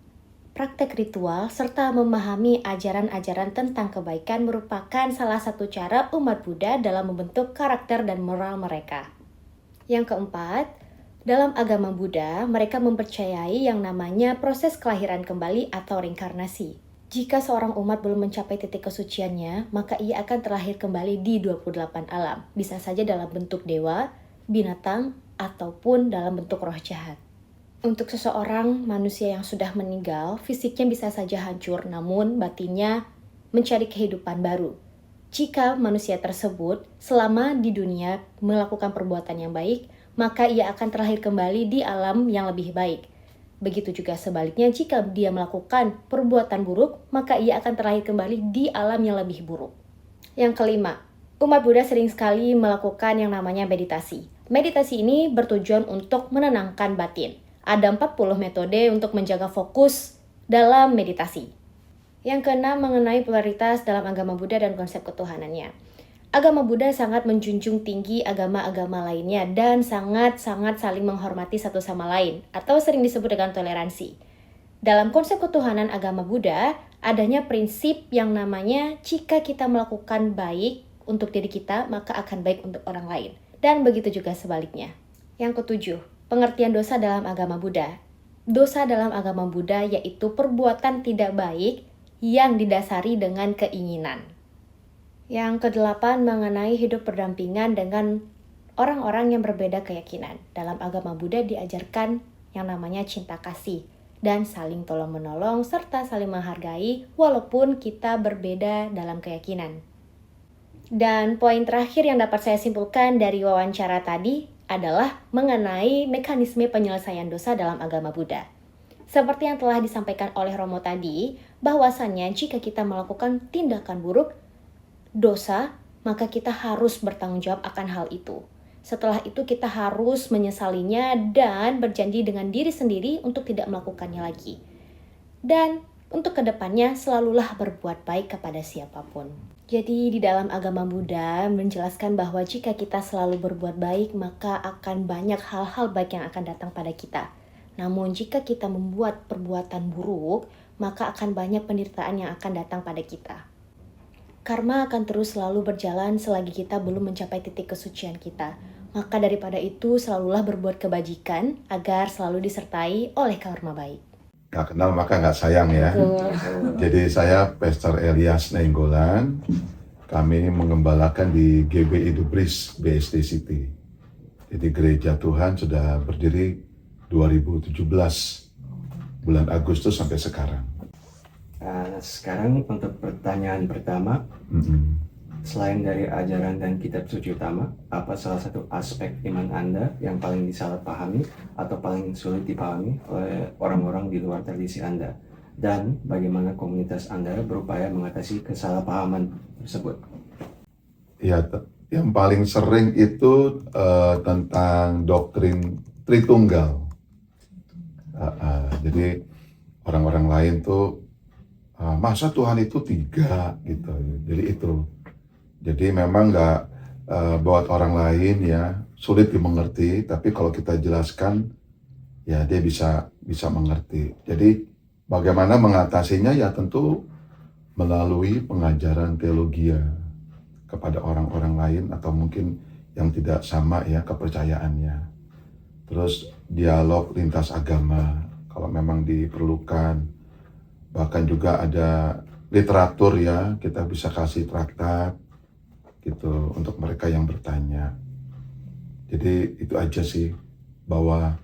praktek ritual, serta memahami ajaran-ajaran tentang kebaikan merupakan salah satu cara umat Buddha dalam membentuk karakter dan moral mereka. Yang keempat, dalam agama Buddha, mereka mempercayai yang namanya proses kelahiran kembali atau reinkarnasi. Jika seorang umat belum mencapai titik kesuciannya, maka ia akan terlahir kembali di 28 alam. Bisa saja dalam bentuk dewa, binatang, ataupun dalam bentuk roh jahat. Untuk seseorang manusia yang sudah meninggal, fisiknya bisa saja hancur, namun batinnya mencari kehidupan baru. Jika manusia tersebut selama di dunia melakukan perbuatan yang baik, maka ia akan terlahir kembali di alam yang lebih baik. Begitu juga sebaliknya, jika dia melakukan perbuatan buruk, maka ia akan terlahir kembali di alam yang lebih buruk. Yang kelima, umat Buddha sering sekali melakukan yang namanya meditasi. Meditasi ini bertujuan untuk menenangkan batin. Ada 40 metode untuk menjaga fokus dalam meditasi. Yang keenam, mengenai polaritas dalam agama Buddha dan konsep ketuhanannya. Agama Buddha sangat menjunjung tinggi agama-agama lainnya dan sangat-sangat saling menghormati satu sama lain, atau sering disebut dengan toleransi. Dalam konsep ketuhanan agama Buddha, adanya prinsip yang namanya jika kita melakukan baik untuk diri kita, maka akan baik untuk orang lain. Dan begitu juga sebaliknya. Yang ketujuh, pengertian dosa dalam agama Buddha. Dosa dalam agama Buddha yaitu perbuatan tidak baik yang didasari dengan keinginan. Yang kedelapan, mengenai hidup berdampingan dengan orang-orang yang berbeda keyakinan. Dalam agama Buddha diajarkan yang namanya cinta kasih dan saling tolong-menolong serta saling menghargai walaupun kita berbeda dalam keyakinan. Dan poin terakhir yang dapat saya simpulkan dari wawancara tadi adalah mengenai mekanisme penyelesaian dosa dalam agama Buddha. Seperti yang telah disampaikan oleh Romo tadi, bahwasannya jika kita melakukan tindakan buruk, dosa, maka kita harus bertanggung jawab akan hal itu. Setelah itu kita harus menyesalinya dan berjanji dengan diri sendiri untuk tidak melakukannya lagi. Dan untuk kedepannya selalulah berbuat baik kepada siapapun. Jadi di dalam agama Buddha menjelaskan bahwa jika kita selalu berbuat baik, maka akan banyak hal-hal baik yang akan datang pada kita. Namun jika kita membuat perbuatan buruk, maka akan banyak penderitaan yang akan datang pada kita. Karma akan terus selalu berjalan selagi kita belum mencapai titik kesucian kita. Maka daripada itu selalulah berbuat kebajikan agar selalu disertai oleh karma baik. Gak kenal maka gak sayang ya. Jadi saya Pastor Elias Nainggolan. Kami mengembalakan di GBI Dubris BSD City. Jadi gereja Tuhan sudah berdiri 2017 bulan Agustus sampai sekarang. Sekarang untuk pertanyaan pertama, selain dari ajaran dan kitab suci utama, apa salah satu aspek iman Anda yang paling disalahpahami atau paling sulit dipahami oleh orang-orang di luar tradisi Anda? Dan bagaimana komunitas Anda berupaya mengatasi kesalahpahaman tersebut? Ya, yang paling sering itu tentang doktrin Tritunggal. Jadi orang-orang lain tuh masa Tuhan itu 3 gitu. Jadi itu. Jadi memang nggak buat orang lain ya sulit dimengerti, tapi kalau kita jelaskan ya dia bisa mengerti. Jadi bagaimana mengatasinya ya tentu melalui pengajaran teologi kepada orang-orang lain atau mungkin yang tidak sama ya kepercayaannya. Terus dialog lintas agama kalau memang diperlukan. Bahkan juga ada literatur ya, kita bisa kasih traktat gitu untuk mereka yang bertanya. Jadi itu aja sih, bahwa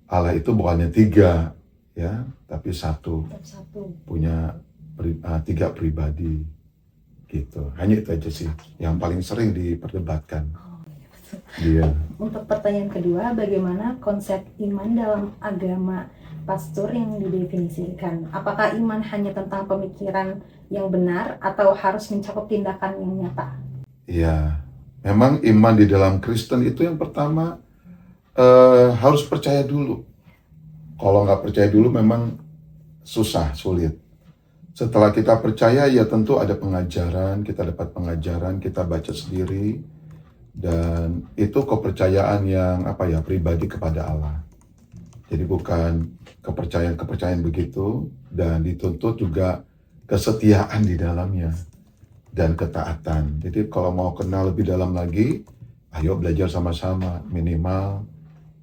Allah itu bukannya 3 ya, tapi satu, punya 3 pribadi gitu. Hanya itu aja sih yang paling sering diperdebatkan. Iya. Untuk pertanyaan kedua, bagaimana konsep iman dalam agama pastor yang didefinisikan? Apakah iman hanya tentang pemikiran yang benar atau harus mencakup tindakan yang nyata? Iya, memang iman di dalam Kristen itu yang pertama harus percaya dulu. Kalau nggak percaya dulu memang susah, sulit. Setelah kita percaya ya tentu ada pengajaran, kita dapat pengajaran, kita baca sendiri. Dan itu kepercayaan yang pribadi kepada Allah. Jadi bukan kepercayaan begitu, dan dituntut juga kesetiaan di dalamnya dan ketaatan. Jadi kalau mau kenal lebih dalam lagi, ayo belajar sama-sama, minimal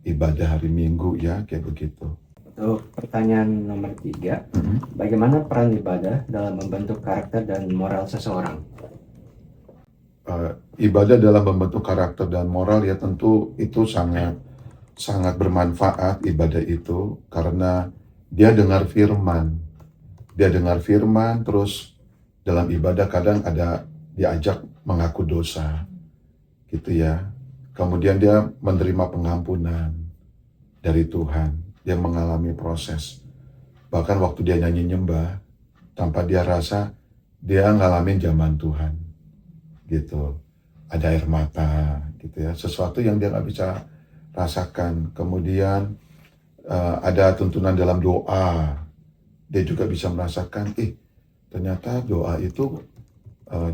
ibadah hari Minggu ya, kayak begitu. Untuk pertanyaan nomor 3, bagaimana peran ibadah dalam membentuk karakter dan moral seseorang? Ibadah dalam membentuk karakter dan moral ya tentu itu sangat bermanfaat ibadah itu, karena dia dengar firman. Dia dengar firman, terus dalam ibadah kadang ada diajak mengaku dosa gitu ya. Kemudian dia menerima pengampunan dari Tuhan. Dia mengalami proses. Bahkan waktu dia nyanyi nyembah, tanpa dia rasa dia ngalamin zaman Tuhan gitu. Ada air mata gitu ya, sesuatu yang dia nggak bisa rasakan. Kemudian ada tuntunan dalam doa, dia juga bisa merasakan, ternyata doa itu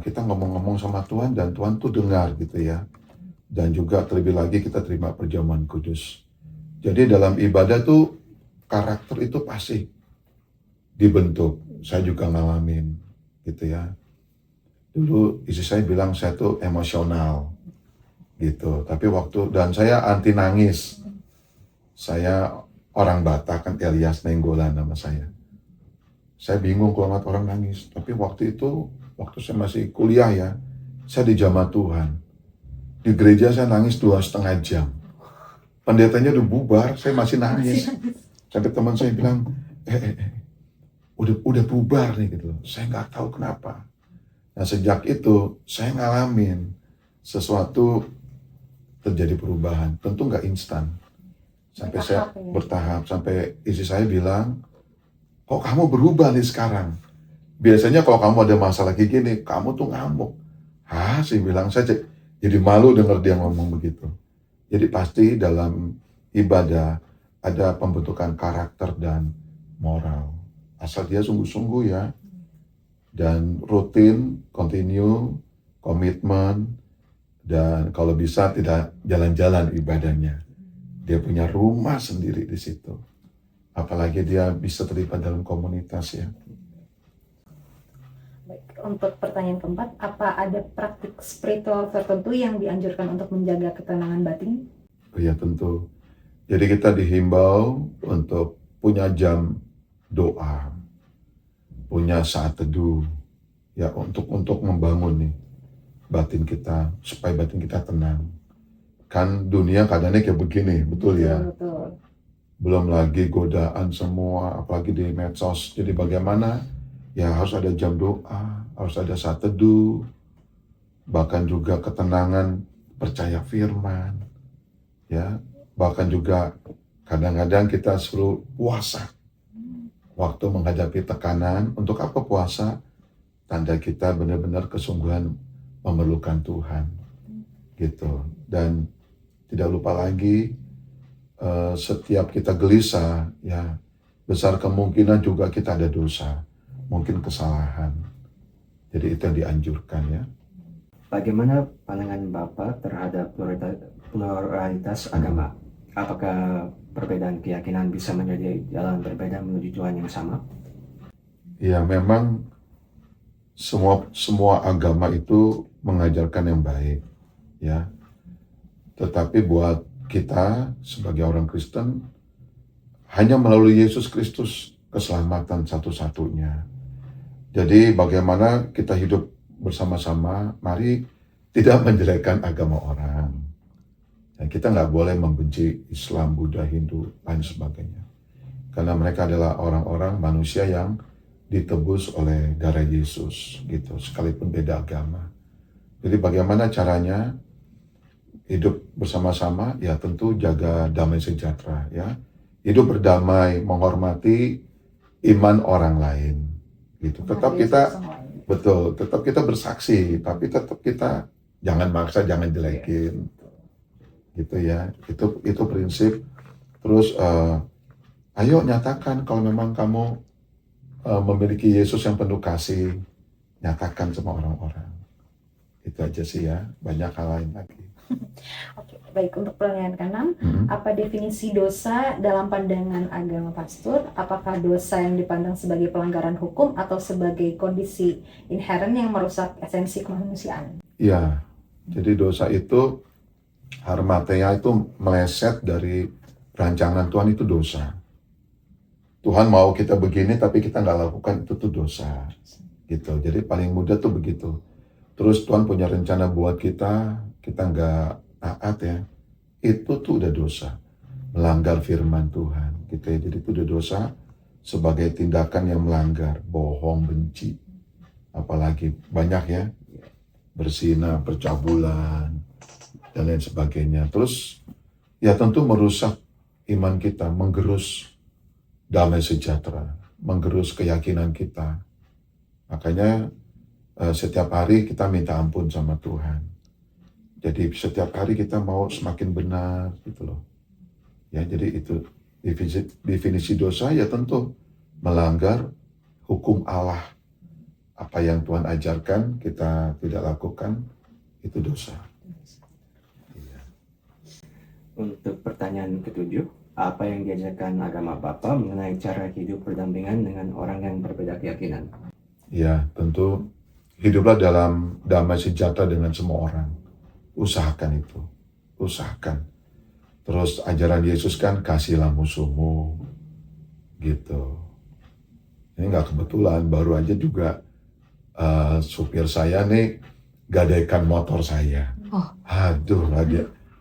kita ngomong-ngomong sama Tuhan dan Tuhan tuh dengar gitu ya. Dan juga terlebih lagi kita terima perjamuan kudus. Jadi dalam ibadah tuh karakter itu pasti dibentuk. Saya juga ngalamin gitu ya. Dulu istri saya bilang saya tuh emosional gitu. Tapi dan saya anti nangis. Saya orang Batak kan, Elias Nainggolan nama saya. Saya bingung kalau ngeliat orang nangis. Tapi waktu saya masih kuliah ya, saya di jamaah Tuhan. Di gereja saya nangis 2,5 jam. Pendetanya udah bubar, saya masih nangis. Sampai teman saya bilang, udah bubar nih gitu. Saya nggak tahu kenapa. Nah sejak itu saya ngalamin sesuatu terjadi perubahan. Tentu nggak instan. Sampai saya bertahap, sampai istri saya bilang, kok kamu berubah nih sekarang? Biasanya kalau kamu ada masalah kayak gini, kamu tuh ngamuk. Saya bilang, saya jadi malu dengar dia ngomong begitu. Jadi pasti dalam ibadah ada pembentukan karakter dan moral. Asal dia sungguh-sungguh ya. Dan rutin, continue, komitmen, dan kalau bisa tidak jalan-jalan ibadahnya. Dia punya rumah sendiri di situ. Apalagi dia bisa terlibat dalam komunitas ya. Baik, untuk pertanyaan keempat, apa ada praktik spiritual tertentu yang dianjurkan untuk menjaga ketenangan batin? Oh ya tentu. Jadi kita dihimbau untuk punya jam doa, punya saat teduh, ya untuk membangun nih batin kita, supaya batin kita tenang. Kan dunia keadaannya kayak begini, betul ya? Betul. Belum lagi godaan semua, apalagi di medsos. Jadi bagaimana? Ya harus ada jam doa, harus ada saat teduh, bahkan juga ketenangan percaya firman, ya. Bahkan juga kadang-kadang kita suruh puasa. Waktu menghadapi tekanan, untuk apa puasa? Tanda kita benar-benar kesungguhan memerlukan Tuhan, gitu. Dan tidak lupa lagi, setiap kita gelisah, ya besar kemungkinan juga kita ada dosa. mungkin kesalahan. Jadi itu yang dianjurkan ya. Bagaimana pandangan Bapak terhadap pluralitas agama? Apakah perbedaan keyakinan bisa menjadi jalan berbeda menuju Tuhan yang sama? Ya memang semua agama itu mengajarkan yang baik ya. Tetapi buat kita sebagai orang Kristen, hanya melalui Yesus Kristus keselamatan satu-satunya. Jadi bagaimana kita hidup bersama-sama, mari tidak menjelekkan agama orang. Dan kita nggak boleh membenci Islam, Buddha, Hindu, lain sebagainya. Karena mereka adalah orang-orang manusia yang ditebus oleh darah Yesus, gitu, sekalipun beda agama. Jadi bagaimana caranya hidup bersama-sama? Ya tentu jaga damai sejahtera, ya. Hidup berdamai, menghormati iman orang lain, gitu. Tetap kita betul, tetap kita bersaksi, tapi tetap kita jangan maksa, jangan jelekin, gitu ya. Itu prinsip. Terus ayo nyatakan kalau memang kamu memiliki Yesus yang penuh kasih, nyatakan sama orang-orang. Itu aja sih ya, banyak hal lain lagi. Oke, baik, untuk pertanyaan ke-6, apa definisi dosa dalam pandangan agama pastor? Apakah dosa yang dipandang sebagai pelanggaran hukum atau sebagai kondisi inherent yang merusak esensi kemanusiaan? Iya, jadi dosa itu, harmateia itu meleset dari rancangan Tuhan, itu dosa. Tuhan mau kita begini tapi kita nggak lakukan, itu tuh dosa. Gitu, jadi paling mudah tuh begitu. Terus Tuhan punya rencana buat kita nggak taat ya, itu tuh udah dosa, melanggar firman Tuhan gitu ya. Jadi itu udah dosa sebagai tindakan yang melanggar, bohong, benci, apalagi banyak ya, berzina, percabulan dan lain sebagainya. Terus ya tentu merusak iman kita, menggerus damai sejahtera, menggerus keyakinan kita. Makanya setiap hari kita minta ampun sama Tuhan. Jadi setiap hari kita mau semakin benar gitu loh. Ya, jadi itu definisi dosa, ya tentu melanggar hukum Allah. Apa yang Tuhan ajarkan kita tidak lakukan, itu dosa. Untuk pertanyaan ke-7, apa yang diajarkan agama Bapak mengenai cara hidup berdampingan dengan orang yang berbeda keyakinan? Ya, tentu hiduplah dalam damai sejahtera dengan semua orang. Usahakan itu, usahakan. Terus ajaran Yesus kan kasihlah musuhmu, gitu. Ini nggak kebetulan, baru aja juga supir saya nih gadaikan motor saya. Aduh,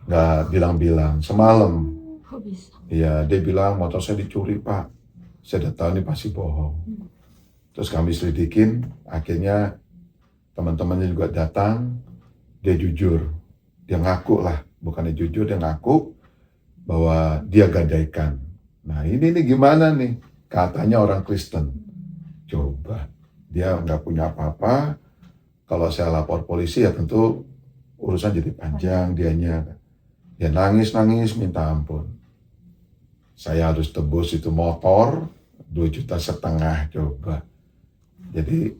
nggak bilang-bilang. Semalam, iya dia bilang motor saya dicuri Pak. Saya udah tahu ini pasti bohong. Terus kami selidikin, akhirnya teman-temannya juga datang, dia jujur. Dia ngaku lah, bukannya jujur, dia ngaku bahwa dia gadaikan. Nah ini nih gimana nih, katanya orang Kristen. Coba, dia nggak punya apa-apa. Kalau saya lapor polisi ya tentu urusan jadi panjang dianya. Dia nangis-nangis minta ampun. Saya harus tebus itu motor 2,5 juta coba. Jadi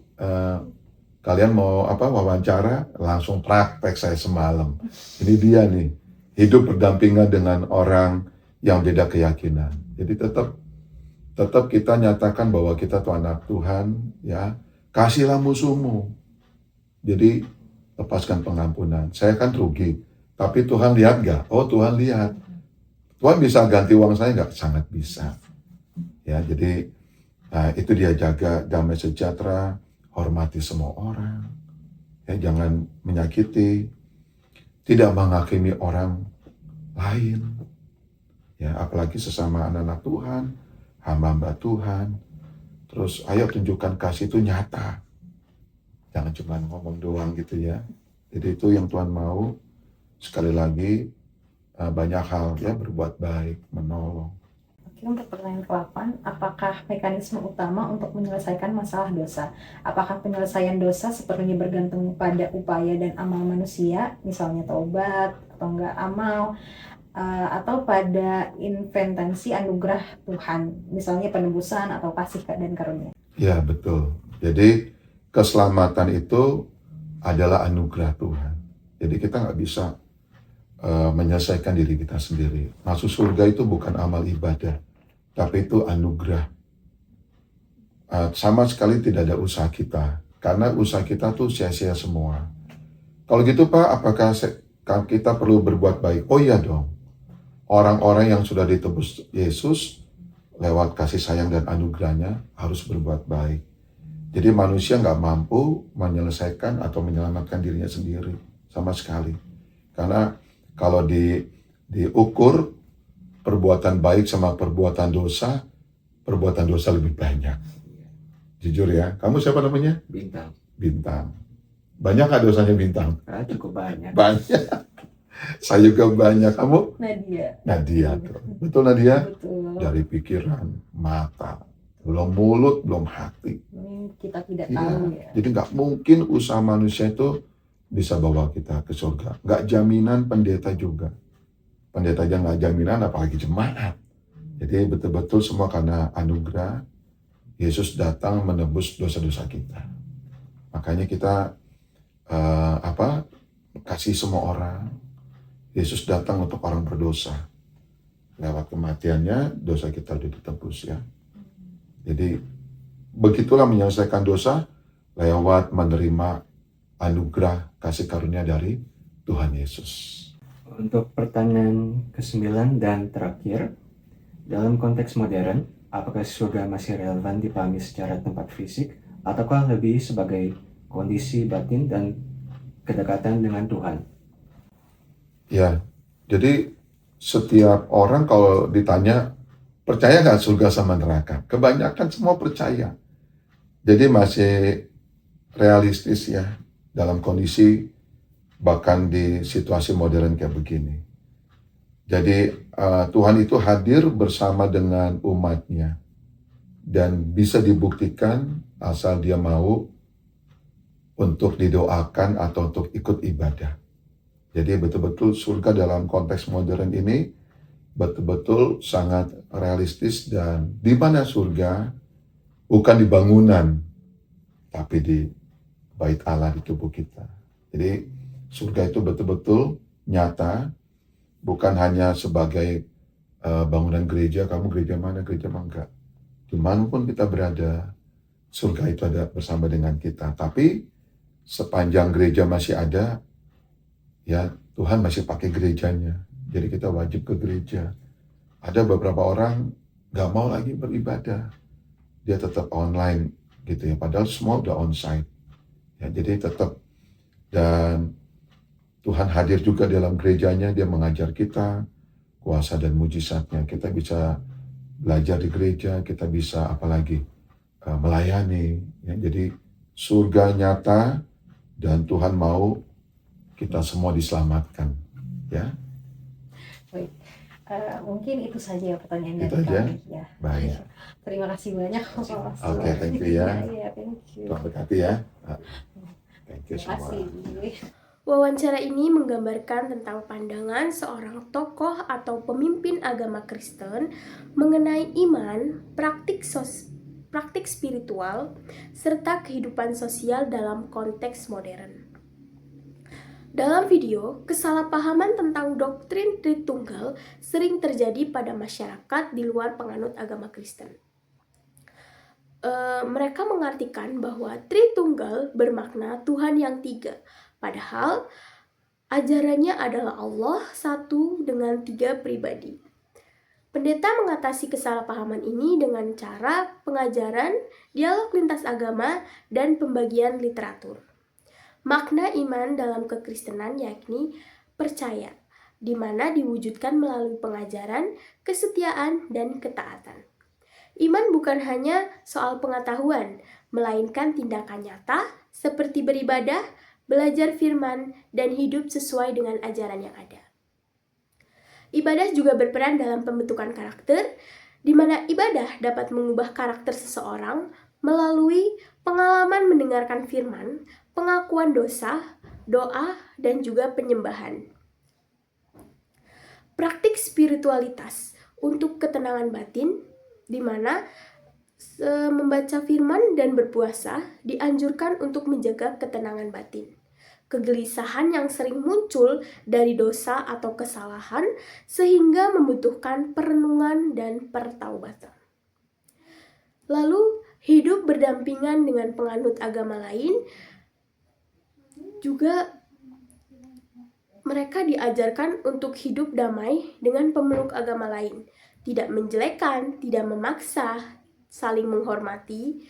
kalian mau wawancara, langsung praktek saya semalam. Ini dia nih, hidup berdampingan dengan orang yang beda keyakinan. Jadi tetap kita nyatakan bahwa kita tuh anak Tuhan, ya. Kasihlah musuhmu. Jadi lepaskan pengampunan. Saya kan rugi, tapi Tuhan lihat nggak? Oh Tuhan lihat. Tuhan bisa ganti uang saya nggak? Sangat bisa. Ya, jadi itu dia, jaga damai sejahtera. Hormati semua orang, ya, jangan menyakiti, tidak menghakimi orang lain, ya, apalagi sesama anak-anak Tuhan, hamba-hamba Tuhan. Terus ayo tunjukkan kasih itu nyata, jangan cuma ngomong doang gitu ya. Jadi itu yang Tuhan mau. Sekali lagi banyak hal ya, berbuat baik, menolong. Untuk pertanyaan ke-8, apakah mekanisme utama untuk menyelesaikan masalah dosa? Apakah penyelesaian dosa sepenuhnya bergantung pada upaya dan amal manusia, misalnya taubat atau enggak amal, atau pada inventasi anugerah Tuhan, misalnya penebusan atau kasih dan karunia? Ya, betul. Jadi keselamatan itu adalah anugerah Tuhan. Jadi kita nggak bisa menyelesaikan diri kita sendiri. Masuk surga itu bukan amal ibadah, tapi itu anugerah. Sama sekali tidak ada usaha kita, karena usaha kita tuh sia-sia semua. Kalau gitu Pak, apakah kita perlu berbuat baik? Oh iya dong. Orang-orang yang sudah ditebus Yesus lewat kasih sayang dan anugerahnya harus berbuat baik. Jadi manusia nggak mampu menyelesaikan atau menyelamatkan dirinya sendiri sama sekali. Karena kalau diukur perbuatan baik sama perbuatan dosa lebih banyak. Jujur ya, kamu siapa namanya? Bintang. Bintang. Banyak nggak dosanya Bintang? Cukup banyak. Banyak. Saya juga banyak. Kamu? Nadia. Nadia. Betul Nadia? Betul. Dari pikiran, mata, belum mulut, belum hati. Kita tidak Iya. tahu ya. Jadi nggak mungkin usaha manusia itu bisa bawa kita ke surga. Nggak jaminan pendeta juga. Pendeta aja nggak jaminan, apalagi jemaat. Jadi betul-betul semua karena anugerah. Yesus datang menebus dosa-dosa kita. Makanya kita kasih semua orang. Yesus datang untuk orang berdosa. Lewat kematiannya, dosa kita sudah ditebus ya. Jadi begitulah menyelesaikan dosa lewat menerima anugerah kasih karunia dari Tuhan Yesus. Untuk pertanyaan ke-9 dan terakhir, dalam konteks modern, apakah surga masih relevan dipahami secara tempat fisik, ataukah lebih sebagai kondisi batin dan kedekatan dengan Tuhan? Ya, jadi setiap orang kalau ditanya, percaya nggak surga sama neraka? Kebanyakan semua percaya. Jadi masih realistis ya, dalam kondisi bahkan di situasi modern kayak begini. Jadi Tuhan itu hadir bersama dengan umatnya. Dan bisa dibuktikan asal dia mau untuk didoakan atau untuk ikut ibadah. Jadi betul-betul surga dalam konteks modern ini betul-betul sangat realistis, dan di mana surga bukan di bangunan, tapi di bait Allah di tubuh kita. Jadi surga itu betul-betul nyata, bukan hanya sebagai bangunan gereja, kamu gereja mana, enggak. Dimanapun kita berada, surga itu ada bersama dengan kita. Tapi sepanjang gereja masih ada, ya Tuhan masih pakai gerejanya. Jadi kita wajib ke gereja. Ada beberapa orang nggak mau lagi beribadah, dia tetap online gitu ya. Padahal semua udah onsite. Ya, jadi tetap, dan Tuhan hadir juga dalam gerejanya, dia mengajar kita kuasa dan mujizatnya. Kita bisa belajar di gereja, kita bisa apalagi melayani. Ya. Jadi surga nyata dan Tuhan mau kita semua diselamatkan. Ya. Baik. Mungkin itu saja ya pertanyaan Itu dari aja? kami. Ya. Baik. Terima kasih banyak. Oke, thank you ya. Iya, thank you. Tuhan berkati ya. Thank you Terima semua. kasih. Wawancara ini menggambarkan tentang pandangan seorang tokoh atau pemimpin agama Kristen mengenai iman, praktik spiritual, serta kehidupan sosial dalam konteks modern. Dalam video, kesalahpahaman tentang doktrin Tritunggal sering terjadi pada masyarakat di luar penganut agama Kristen. Mereka mengartikan bahwa Tritunggal bermakna Tuhan yang tiga, padahal ajarannya adalah Allah satu dengan tiga pribadi. Pendeta mengatasi kesalahpahaman ini dengan cara pengajaran, dialog lintas agama, dan pembagian literatur. Makna iman dalam kekristenan yakni percaya, di mana diwujudkan melalui pengajaran, kesetiaan, dan ketaatan. Iman bukan hanya soal pengetahuan, melainkan tindakan nyata seperti beribadah, belajar firman, dan hidup sesuai dengan ajaran yang ada. Ibadah juga berperan dalam pembentukan karakter, di mana ibadah dapat mengubah karakter seseorang melalui pengalaman mendengarkan firman, pengakuan dosa, doa, dan juga penyembahan. Praktik spiritualitas untuk ketenangan batin, di mana Membaca firman dan berpuasa dianjurkan untuk menjaga ketenangan batin. Kegelisahan yang sering muncul dari dosa atau kesalahan sehingga membutuhkan perenungan dan pertaubatan. Lalu, hidup berdampingan dengan penganut agama lain juga mereka diajarkan untuk hidup damai dengan pemeluk agama lain, tidak menjelekkan, tidak memaksa, saling menghormati.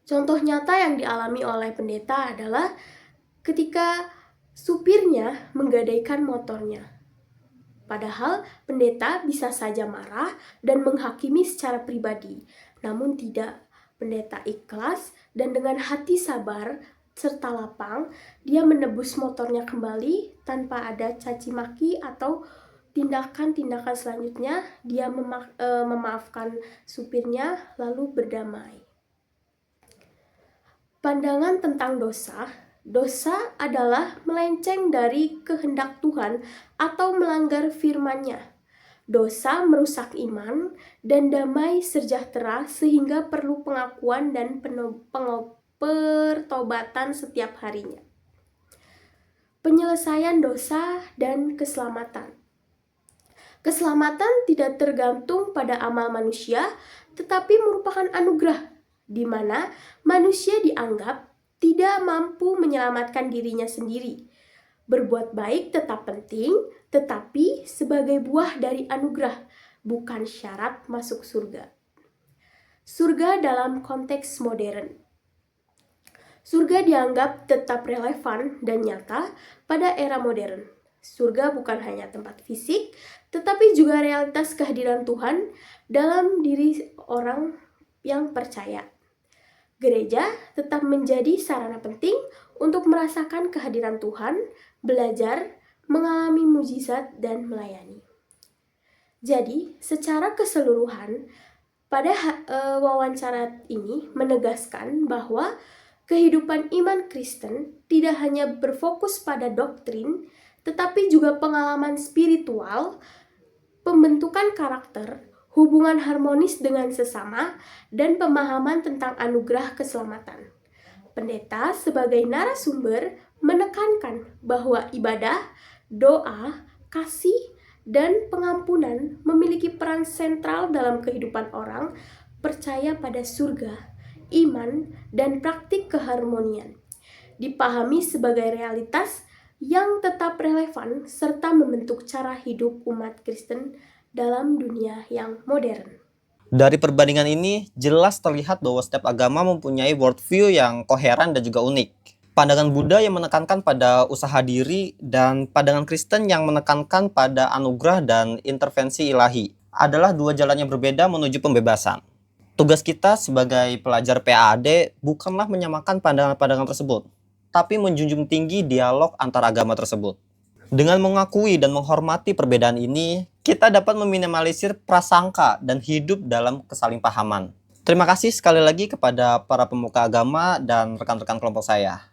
Contoh nyata yang dialami oleh pendeta adalah ketika supirnya menggadaikan motornya. Padahal pendeta bisa saja marah dan menghakimi secara pribadi, namun tidak. Pendeta ikhlas dan dengan hati sabar serta lapang, dia menebus motornya kembali tanpa ada caci maki atau tindakan-tindakan selanjutnya. Dia memaafkan supirnya lalu berdamai. Pandangan tentang dosa adalah melenceng dari kehendak Tuhan atau melanggar firman-Nya. Dosa merusak iman dan damai sejahtera sehingga perlu pengakuan dan pertobatan setiap harinya. Penyelesaian dosa dan keselamatan. Keselamatan tidak tergantung pada amal manusia, tetapi merupakan anugerah, di mana manusia dianggap tidak mampu menyelamatkan dirinya sendiri. Berbuat baik tetap penting, tetapi sebagai buah dari anugerah, bukan syarat masuk surga. Surga dalam konteks modern. Surga dianggap tetap relevan dan nyata pada era modern. Surga bukan hanya tempat fisik, tetapi juga realitas kehadiran Tuhan dalam diri orang yang percaya. Gereja tetap menjadi sarana penting untuk merasakan kehadiran Tuhan, belajar, mengalami mujizat, dan melayani. Jadi, secara keseluruhan, pada wawancara ini menegaskan bahwa kehidupan iman Kristen tidak hanya berfokus pada doktrin, tetapi juga pengalaman spiritual, pembentukan karakter, hubungan harmonis dengan sesama, dan pemahaman tentang anugerah keselamatan. Pendeta sebagai narasumber menekankan bahwa ibadah, doa, kasih, dan pengampunan memiliki peran sentral dalam kehidupan orang percaya pada surga, iman, dan praktik keharmonian. Dipahami sebagai realitas yang tetap relevan serta membentuk cara hidup umat Kristen dalam dunia yang modern. Dari perbandingan ini, jelas terlihat bahwa setiap agama mempunyai worldview yang koheren dan juga unik. Pandangan Buddha yang menekankan pada usaha diri dan pandangan Kristen yang menekankan pada anugerah dan intervensi ilahi adalah dua jalan yang berbeda menuju pembebasan. Tugas kita sebagai pelajar PAAD bukanlah menyamakan pandangan-pandangan tersebut, tapi menjunjung tinggi dialog antar agama tersebut. Dengan mengakui dan menghormati perbedaan ini, kita dapat meminimalisir prasangka dan hidup dalam kesalingpahaman. Terima kasih sekali lagi kepada para pemuka agama dan rekan-rekan kelompok saya.